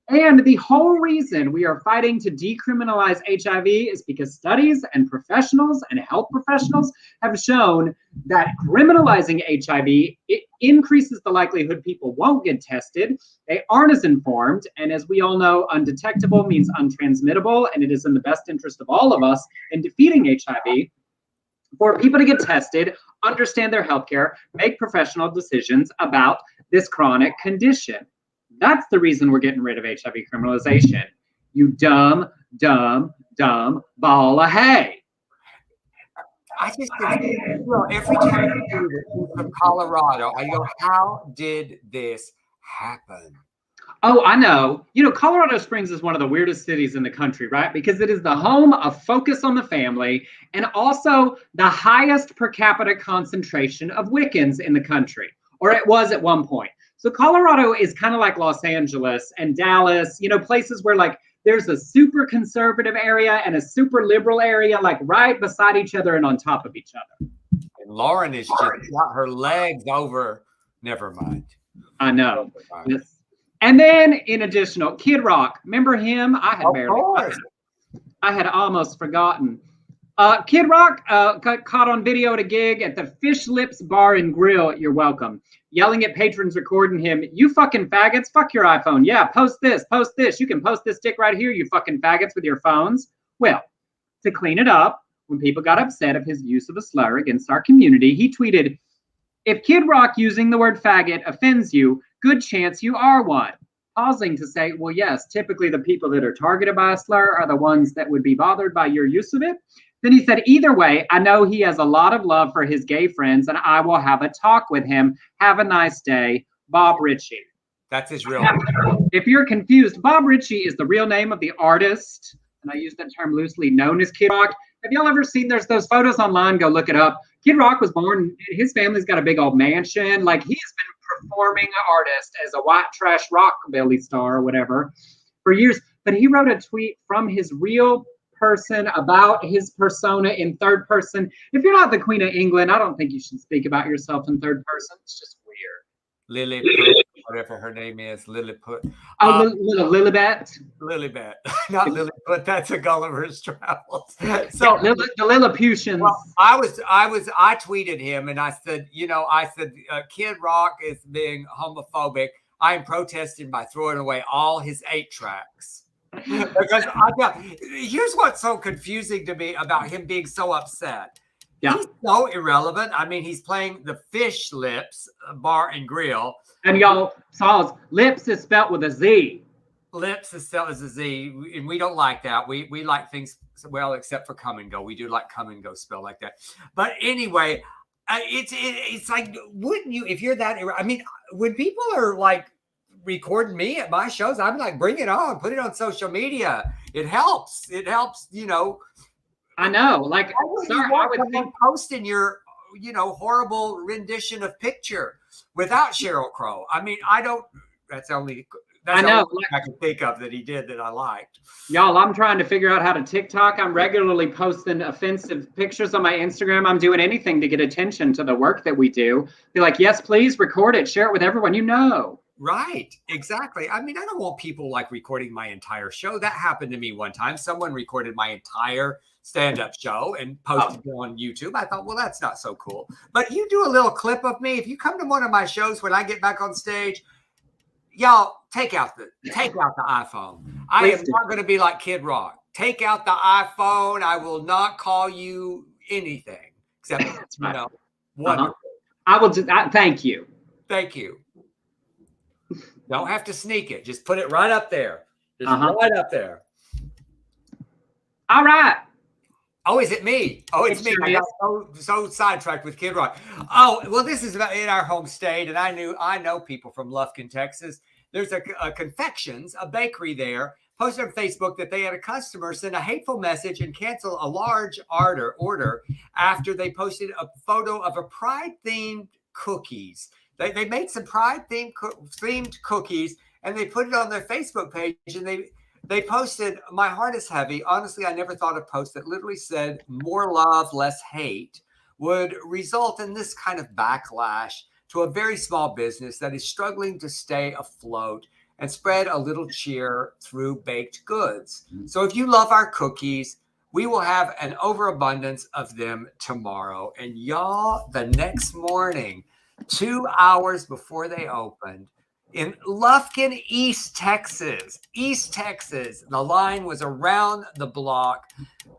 And the whole reason we are fighting to decriminalize HIV is because studies and professionals and health professionals have shown that criminalizing HIV, it increases the likelihood people won't get tested. They aren't as informed. And as we all know, undetectable means untransmittable. And it is in the best interest of all of us in defeating HIV for people to get tested, understand their healthcare, make professional decisions about this chronic condition. That's the reason we're getting rid of HIV criminalization. You dumb ball of hay. I just think, every time I do this, he's from Colorado, I go, how did this happen? Oh, I know. Colorado Springs is one of the weirdest cities in the country, right? Because it is the home of Focus on the Family and also the highest per capita concentration of Wiccans in the country, or it was at one point. So Colorado is kind of like Los Angeles and Dallas, places where like there's a super conservative area and a super liberal area, like right beside each other and on top of each other. And Lauren is just got her legs over. Never mind. I know. Yes. And then in additional, Kid Rock, remember him? I had almost forgotten. Kid Rock got caught on video at a gig at the Fish Lips Bar and Grill. You're welcome. Yelling at patrons recording him. "You fucking faggots, fuck your iPhone. Yeah, post this. You can post this dick right here, you fucking faggots with your phones." Well, to clean it up, when people got upset of his use of a slur against our community, he tweeted, "If Kid Rock using the word faggot offends you, good chance you are one." Pausing to say, well, yes, typically the people that are targeted by a slur are the ones that would be bothered by your use of it. Then he said, "Either way, I know he has a lot of love for his gay friends and I will have a talk with him. Have a nice day, Bob Ritchie." That's his real name. If you're confused, Bob Ritchie is the real name of the artist, and I use that term loosely, known as Kid Rock. Have y'all ever seen, there's those photos online, go look it up. Kid Rock was born, his family's got a big old mansion. Like, he has been performing artist as a white trash rockabilly star or whatever for years. But he wrote a tweet from his real person about his persona in third person. If you're not the Queen of England, I don't think you should speak about yourself in third person. It's just weird. Lilliput, whatever her name is, Lilliput. Lilibet. Lilibet, not Lilliput. That's a Gulliver's Travels. So the Lilliputians. Well, I tweeted him and I said, Kid Rock is being homophobic. I am protesting by throwing away all his 8 tracks. Because here's what's so confusing to me about him being so upset. Yeah. He's so irrelevant. I mean, he's playing the Fish Lips Bar and Grill. And y'all saw lips is spelled with a Z. Lips is spelled as a Z, and we don't like that. We like things, well, except for come and go. We do like come and go spell like that. But anyway, it's like, wouldn't you, if you're that, I mean, when people are like recording me at my shows, I'm like, bring it on, put it on social media. It helps. I know. Like, I would think posting your, horrible rendition of Picture without Sheryl Crow. I mean, that's the only I can think of that he did that I liked. Y'all, I'm trying to figure out how to TikTok. I'm regularly posting offensive pictures on my Instagram. I'm doing anything to get attention to the work that we do. Be like, yes, please record it, share it with everyone you know. Right, exactly. I mean, I don't want people like recording my entire show. That happened to me one time. Someone recorded my entire stand-up show and posted it on YouTube. I thought, well, that's not so cool. But you do a little clip of me. If you come to one of my shows when I get back on stage, y'all take out the iPhone. I am not going to be like Kid Rock. Take out the iPhone. I will not call you anything except wonderful. I will just thank you. Thank you. Don't have to sneak it. Just put it right up there. Just Uh-huh. right up there. All right. Oh, is it me? Oh, it's It me. sure I got is. so sidetracked with Kid Rock. Oh, well, this is about in our home state, and I know people from Lufkin, Texas. There's a confections, a bakery there, posted on Facebook that they had a customer send a hateful message and cancel a large order after they posted a photo of a Pride-themed cookies. They made some Pride-themed cookies, and they put it on their Facebook page, and they posted, my heart is heavy. Honestly, I never thought a post that literally said more love, less hate would result in this kind of backlash to a very small business that is struggling to stay afloat and spread a little cheer through baked goods. So if you love our cookies, we will have an overabundance of them tomorrow. And y'all, the next morning, 2 hours before they opened, in Lufkin, East Texas, the line was around the block.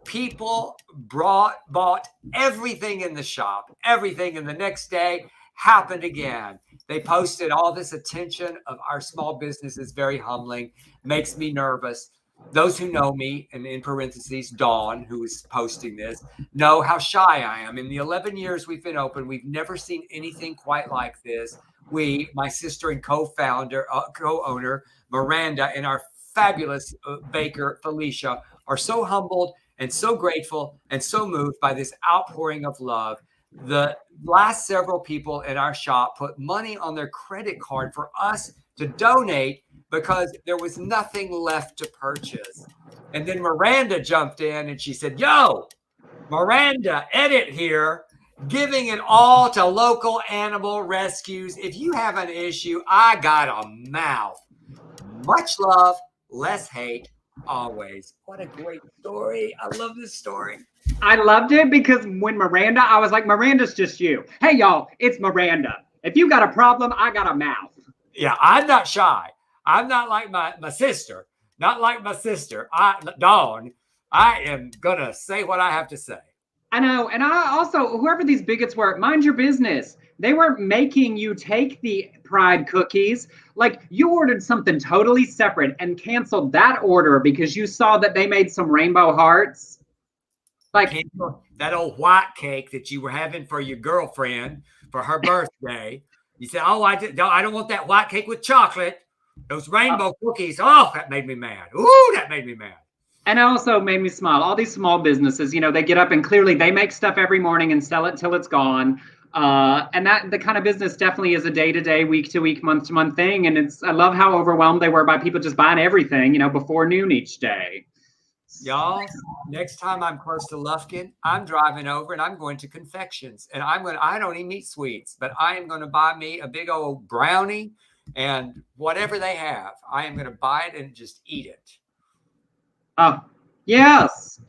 People bought everything in the shop, everything. And the next day happened again. They posted all this attention of our small business is very humbling, makes me nervous. Those who know me, and in parentheses, Dawn, who is posting this, know how shy I am. In the 11 years we've been open, we've never seen anything quite like this. We, my sister and co-owner, Miranda, and our fabulous baker, Felicia, are so humbled and so grateful and so moved by this outpouring of love. The last several people in our shop put money on their credit card for us to donate because there was nothing left to purchase. And then Miranda jumped in and she said, yo, Miranda, edit here, giving it all to local animal rescues. If you have an issue, I got a mouth. Much love, less hate, always. What a great story. I love this story. I loved it because when Miranda, I was like, Miranda's just you. Hey, y'all, it's Miranda. If you got a problem, I got a mouth. Yeah, I'm not shy. I'm not like my sister. Not like my sister, Dawn. I am going to say what I have to say. I know. And I also, whoever these bigots were, mind your business. They were making you take the Pride cookies. Like, you ordered something totally separate and canceled that order because you saw that they made some rainbow hearts. Like, that old white cake that you were having for your girlfriend for her birthday. You said, oh, I don't want that white cake with chocolate. Those rainbow cookies. Oh, that made me mad. Ooh, that made me mad. And it also made me smile. All these small businesses, they get up and clearly they make stuff every morning and sell it till it's gone. And that the kind of business definitely is a day-to-day, week-to-week, month-to-month thing. And I love how overwhelmed they were by people just buying everything, before noon each day. Y'all, next time I'm close to Lufkin, I'm driving over and I'm going to confections. And I don't even eat sweets, but I am going to buy me a big old brownie and whatever they have. I am going to buy it and just eat it. Oh, yes.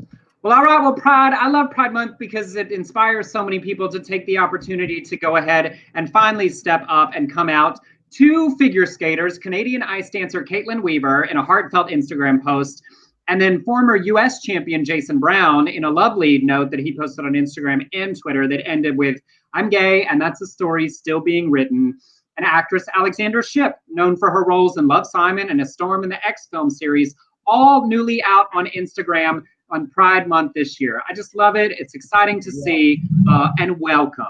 Well, all right. Well, Pride, I love Pride Month because it inspires so many people to take the opportunity to go ahead and finally step up and come out. Two figure skaters, Canadian ice dancer Caitlin Weaver in a heartfelt Instagram post, and then former U.S. champion Jason Brown in a lovely note that he posted on Instagram and Twitter that ended with, I'm gay, and that's a story still being written. And actress Alexandra Shipp, known for her roles in Love, Simon and A Storm in the X film series, all newly out on Instagram on Pride Month this year. I just love it. It's exciting to see and welcome.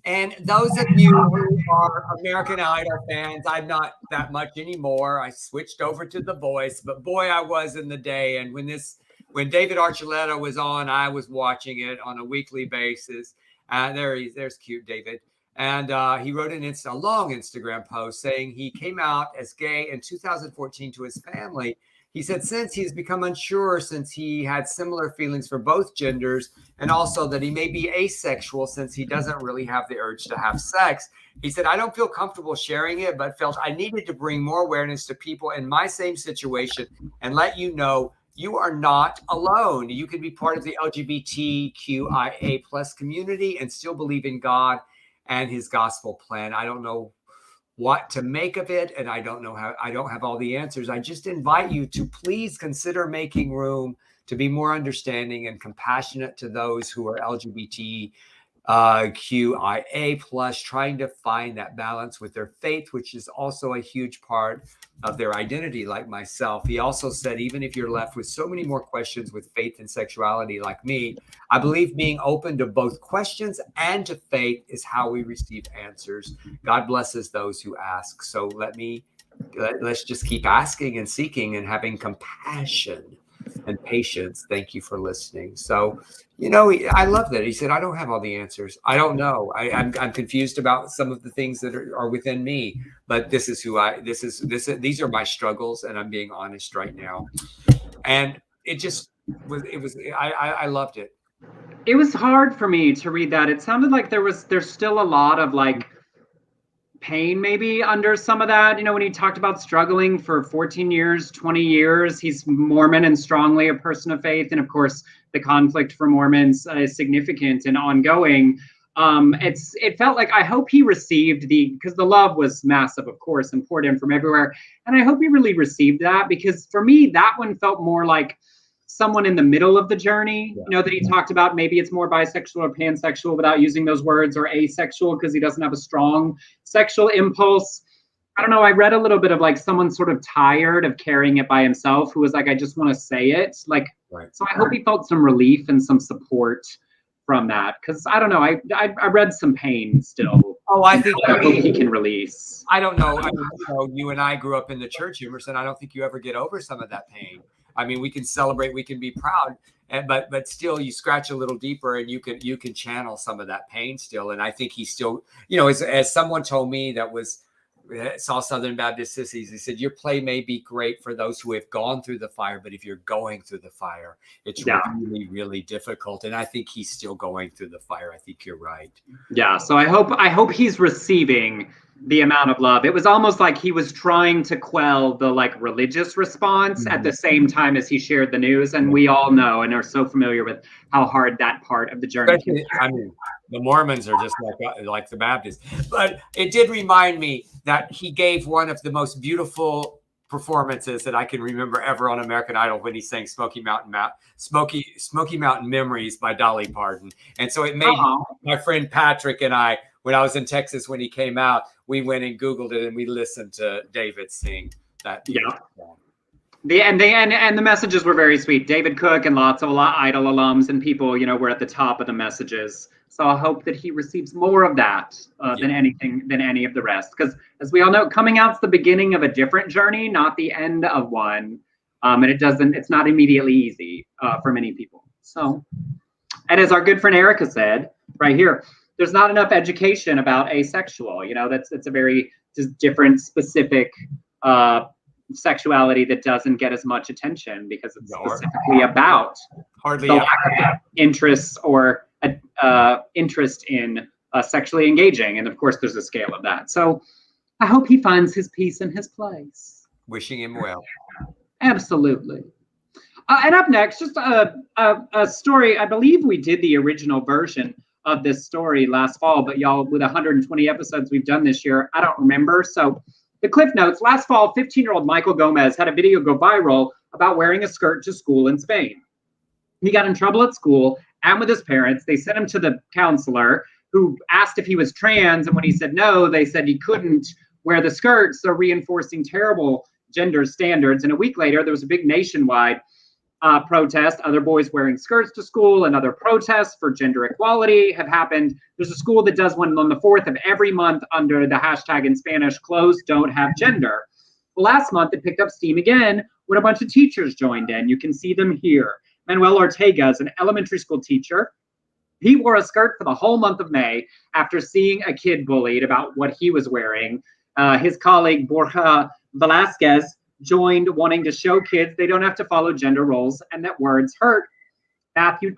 And those of you who are American Idol fans, I'm not that much anymore. I switched over to The Voice, but boy, I was in the day. And when David Archuleta was on, I was watching it on a weekly basis. There's cute David. And he wrote a long Instagram post saying he came out as gay in 2014 to his family. He said since he's become unsure since he had similar feelings for both genders, and also that he may be asexual since he doesn't really have the urge to have sex. He said, I don't feel comfortable sharing it, but felt I needed to bring more awareness to people in my same situation and let you know you are not alone. You can be part of the LGBTQIA plus community and still believe in God and his gospel plan. I don't know what to make of it, and I don't have all the answers. I just invite you to please consider making room to be more understanding and compassionate to those who are LGBT QIA plus, trying to find that balance with their faith, which is also a huge part of their identity, like myself. He also said, even if you're left with so many more questions with faith and sexuality like me, I believe being open to both questions and to faith is how we receive answers. God blesses those who ask. So let's just keep asking and seeking and having compassion and patience. Thank you for listening. So, I love that. He said, I don't have all the answers. I don't know. I'm confused about some of the things that are within me, but this is these are my struggles, and I'm being honest right now. And I loved it. It was hard for me to read that. It sounded like there's still a lot of like pain maybe under some of that. When he talked about struggling for 14 years, 20 years, he's Mormon and strongly a person of faith. And of course, the conflict for Mormons is significant and ongoing. It felt like, I hope he received because the love was massive, of course, and poured in from everywhere. And I hope he really received that, because for me, that one felt more like someone in the middle of the journey, that he talked about. Maybe it's more bisexual or pansexual without using those words, or asexual because he doesn't have a strong sexual impulse. I don't know. I read a little bit of like someone sort of tired of carrying it by himself, who was like, I just want to say it. So I hope he felt some relief and some support from that, because I don't know. I read some pain still. Oh, I think I hope he can release. I don't know. You and I grew up in the church, Emerson. I don't think you ever get over some of that pain. I mean, we can celebrate, we can be proud, but still, you scratch a little deeper, and you can channel some of that pain still. And I think he still, as someone told me that saw Southern Baptist Sissies, he said, your play may be great for those who have gone through the fire, but if you're going through the fire, it's really, really difficult. And I think he's still going through the fire. I think you're right. Yeah. So I hope he's receiving the amount of love. It was almost like he was trying to quell the like religious response at the same time as he shared the news. And we all know and are so familiar with how hard that part of the journey can be. I mean, the Mormons are just like the Baptists. But it did remind me that he gave one of the most beautiful performances that I can remember ever on American Idol, when he sang Smoky Mountain Memories by Dolly Parton. And so it made my friend Patrick and I, when I was in Texas when he came out, we went and Googled it and we listened to David sing that. Song. And the messages were very sweet. David Cook and lots of Idol alums and people, were at the top of the messages. So I hope that he receives more of that than any of the rest. Because as we all know, coming out's the beginning of a different journey, not the end of one. And it's not immediately easy for many people. So, and as our good friend Erica said right here, there's not enough education about asexual. It's a very just different, specific sexuality that doesn't get as much attention, because it's specifically about the lack of interest or interest in sexually engaging. And of course, there's a scale of that. So I hope he finds his peace in his place. Wishing him well. Absolutely. And up next, just a story. I believe we did the original version of this story last fall, but y'all, with 120 episodes we've done this year, I don't remember. So the cliff notes: last fall, 15-year-old Michael Gomez had a video go viral about wearing a skirt to school in Spain. He got in trouble at school and with his parents. They sent him to the counselor, who asked if he was trans. And when he said no, they said he couldn't wear the skirt, so reinforcing terrible gender standards. And a week later, there was a big nationwide protest. Other boys wearing skirts to school, and other protests for gender equality have happened. There's a school that does one on the 4th of every month under the hashtag in Spanish, clothes don't have gender. Well, last month it picked up steam again when a bunch of teachers joined in. You can see them here. Manuel Ortega is an elementary school teacher. He wore a skirt for the whole month of May after seeing a kid bullied about what he was wearing. His colleague Borja Velasquez joined, wanting to show kids they don't have to follow gender roles and that words hurt.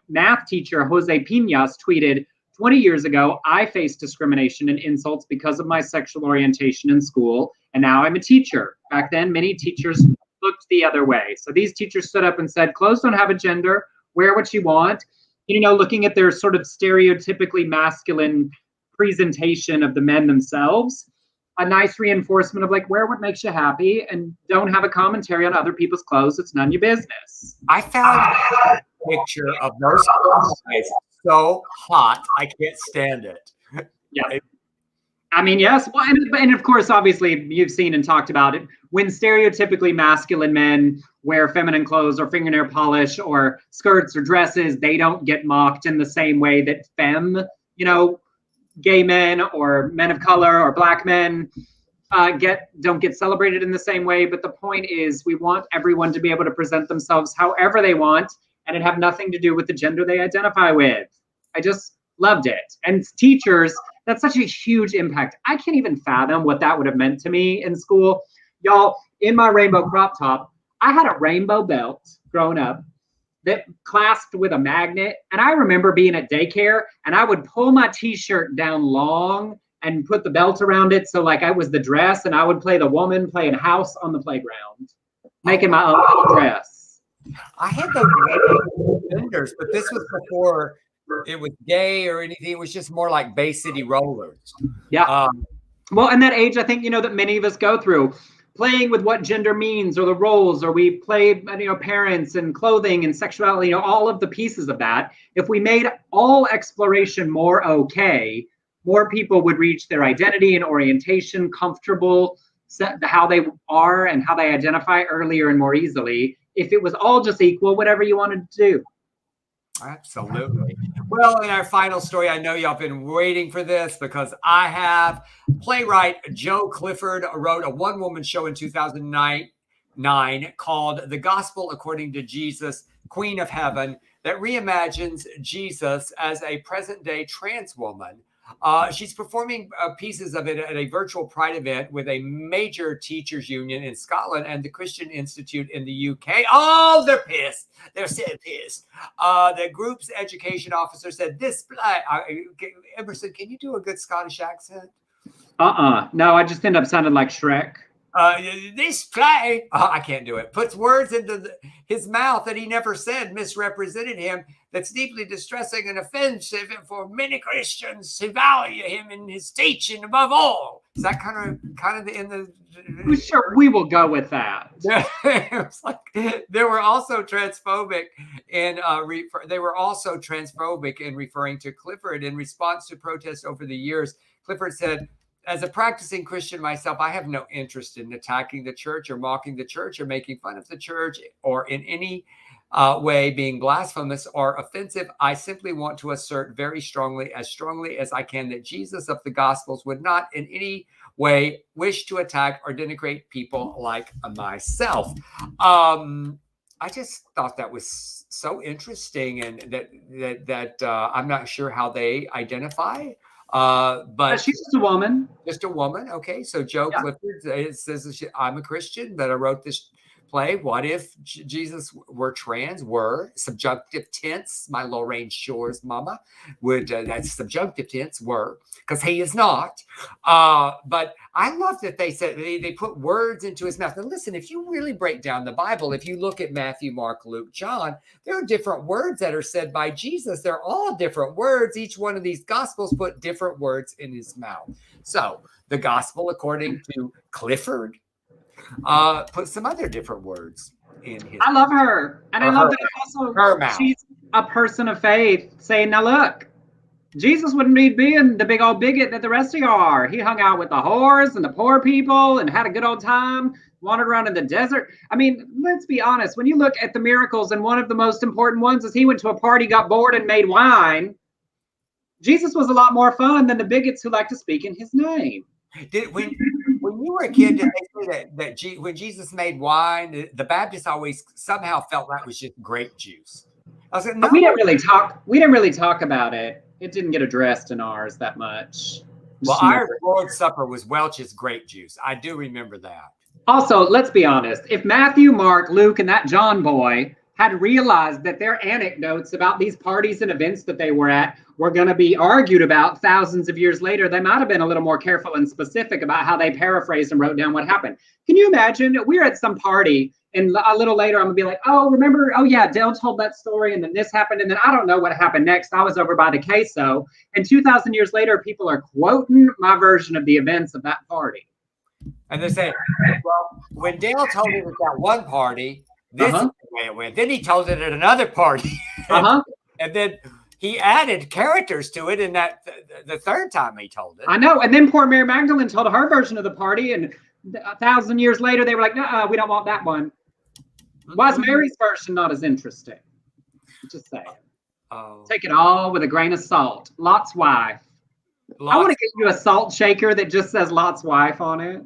Math teacher Jose Piñas tweeted, 20 years ago, I faced discrimination and insults because of my sexual orientation in school, and now I'm a teacher. Back then, many teachers looked the other way. So these teachers stood up and said, clothes don't have a gender, wear what you want. Looking at their sort of stereotypically masculine presentation of the men themselves, a nice reinforcement of like, wear what makes you happy and don't have a commentary on other people's clothes. It's none of your business. I found a picture of those guys so hot. I can't stand it. Yeah. I mean, yes. Well, and of course, obviously, you've seen and talked about it. When stereotypically masculine men wear feminine clothes or fingernail polish or skirts or dresses, they don't get mocked in the same way that gay men or men of color or black men don't get celebrated in the same way. But the point is, we want everyone to be able to present themselves however they want, and it have nothing to do with the gender they identify with. I just loved it. And teachers, that's such a huge impact. I can't even fathom what that would have meant to me in school. Y'all, in my rainbow crop top, I had a rainbow belt growing up that clasped with a magnet. And I remember being at daycare and I would pull my t-shirt down long and put the belt around it. So like I was the dress and I would play the woman playing house on the playground, making my own dress. I had those vendors, but this was before it was gay or anything. It was just more like Bay City Rollers. Yeah. Well, and that age, I think, that many of us go through, playing with what gender means or the roles, or we play, parents and clothing and sexuality, all of the pieces of that. If we made all exploration more okay, more people would reach their identity and orientation comfortable, how they are and how they identify earlier and more easily. If it was all just equal, whatever you wanted to do. Absolutely. Well, in our final story, I know y'all been waiting for this because I have. Playwright Joe Clifford wrote a one-woman show in 2009 called The Gospel According to Jesus, Queen of Heaven, that reimagines Jesus as a present-day trans woman. She's performing pieces of it at a virtual Pride event with a major teachers union in Scotland and the Christian Institute in the UK. Oh, they're pissed. They're so pissed. The group's education officer said this play. Emerson, can you do a good Scottish accent? No, I just end up sounding like Shrek. This play, I can't do it, puts words into his mouth that he never said, misrepresented him. That's deeply distressing and offensive for many Christians who value him and his teaching above all. Is that kind of in the? Sure, we will go with that. It was like, they were also transphobic in referring to Clifford in response to protests over the years. Clifford said, "As a practicing Christian myself, I have no interest in attacking the church or mocking the church or making fun of the church or in any way being blasphemous or offensive. I simply want to assert very strongly as I can, that Jesus of the Gospels would not in any way wish to attack or denigrate people like myself." I just thought that was so interesting, and that I'm not sure how they identify. But she's just a woman. Just a woman. Okay. So Joe Clifford says, I'm a Christian, that I wrote this play. What if Jesus were trans? Were subjunctive tense. My Lorraine Shore's mama would, that's subjunctive tense, were, because he is not. But I love that they said they put words into his mouth. And listen, if you really break down the Bible, if you look at Matthew, Mark, Luke, John, there are different words that are said by Jesus. They're all different words. Each one of these gospels put different words in his mouth. So the gospel, according to Clifford, put some other different words in his. I love her. And I love that also her mouth. She's a person of faith saying, now look, Jesus wouldn't be being the big old bigot that the rest of you are. He hung out with the whores and the poor people and had a good old time, wandered around in the desert. I mean, let's be honest. When you look at the miracles, and one of the most important ones is he went to a party, got bored, and made wine. Jesus was a lot more fun than the bigots who like to speak in his name. When you were a kid, did they say that when Jesus made wine, the Baptists always somehow felt that was just grape juice? I was like, no. We didn't really talk about it. It didn't get addressed in ours that much. Well, our Lord's Supper was Welch's grape juice. I do remember that. Also, let's be honest. If Matthew, Mark, Luke, and that John boy had realized that their anecdotes about these parties and events that they were at were going to be argued about thousands of years later, they might have been a little more careful and specific about how they paraphrased and wrote down what happened. Can you imagine? We're at some party, and a little later, I'm going to be like, oh, remember? Oh, yeah, Dale told that story, and then this happened, and then I don't know what happened next. I was over by the queso. And 2,000 years later, people are quoting my version of the events of that party. And they say, well, when Dale told it at that one party, this is the way it went. Then he told it at another party. And then he added characters to it in that the third time he told it. I know. And then poor Mary Magdalene told her version of the party, and 1,000 years later, they were like, no, we don't want that one. Why is Mary's version not as interesting? Just saying. Oh. Take it all with a grain of salt. Lot's wife. I want to get you a salt shaker that just says Lot's wife on it.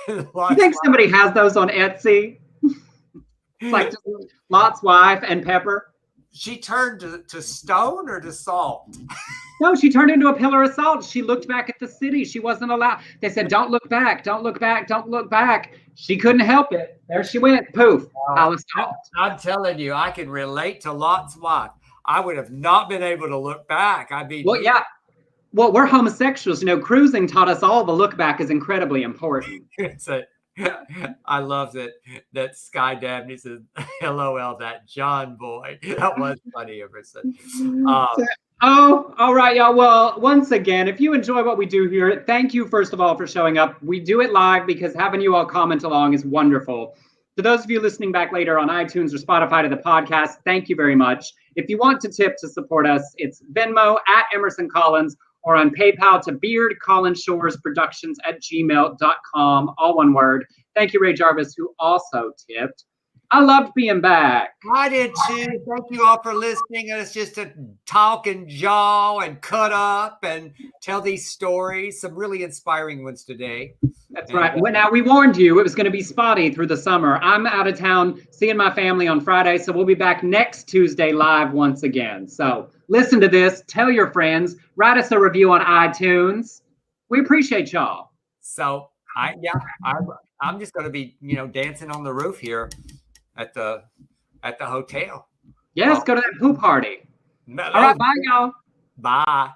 You think somebody has those on Etsy? It's like just Lot's wife and pepper. She turned to stone or to salt? No, she turned into a pillar of salt. She looked back at the city. She wasn't allowed. They said, don't look back, don't look back, don't look back. She couldn't help it. There she went. Poof. Pile of salt. I'm telling you, I can relate to Lot's wife. I would have not been able to look back. I mean, well, yeah. Well, we're homosexuals. You know, cruising taught us all the look back is incredibly important. I love that Sky Dabney says, LOL, that John boy. That was funny, Emerson. Oh, all right, y'all. Well, once again, if you enjoy what we do here, thank you, first of all, for showing up. We do it live because having you all comment along is wonderful. To those of you listening back later on iTunes or Spotify to the podcast, thank you very much. If you want to tip to support us, it's Venmo at Emerson Collins or on PayPal to beardcollinshoresproductions@gmail.com, all one word. Thank you, Ray Jarvis, who also tipped. I loved being back. I did too. Thank you all for listening. It's just to talk and jaw and cut up and tell these stories. Some really inspiring ones today. That's right. Well, now, we warned you it was going to be spotty through the summer. I'm out of town seeing my family on Friday, so we'll be back next Tuesday live once again. So listen to this. Tell your friends. Write us a review on iTunes. We appreciate y'all. So I'm just going to be, dancing on the roof here at the hotel. Yes, go to that pool party. All right, bye, y'all. Bye.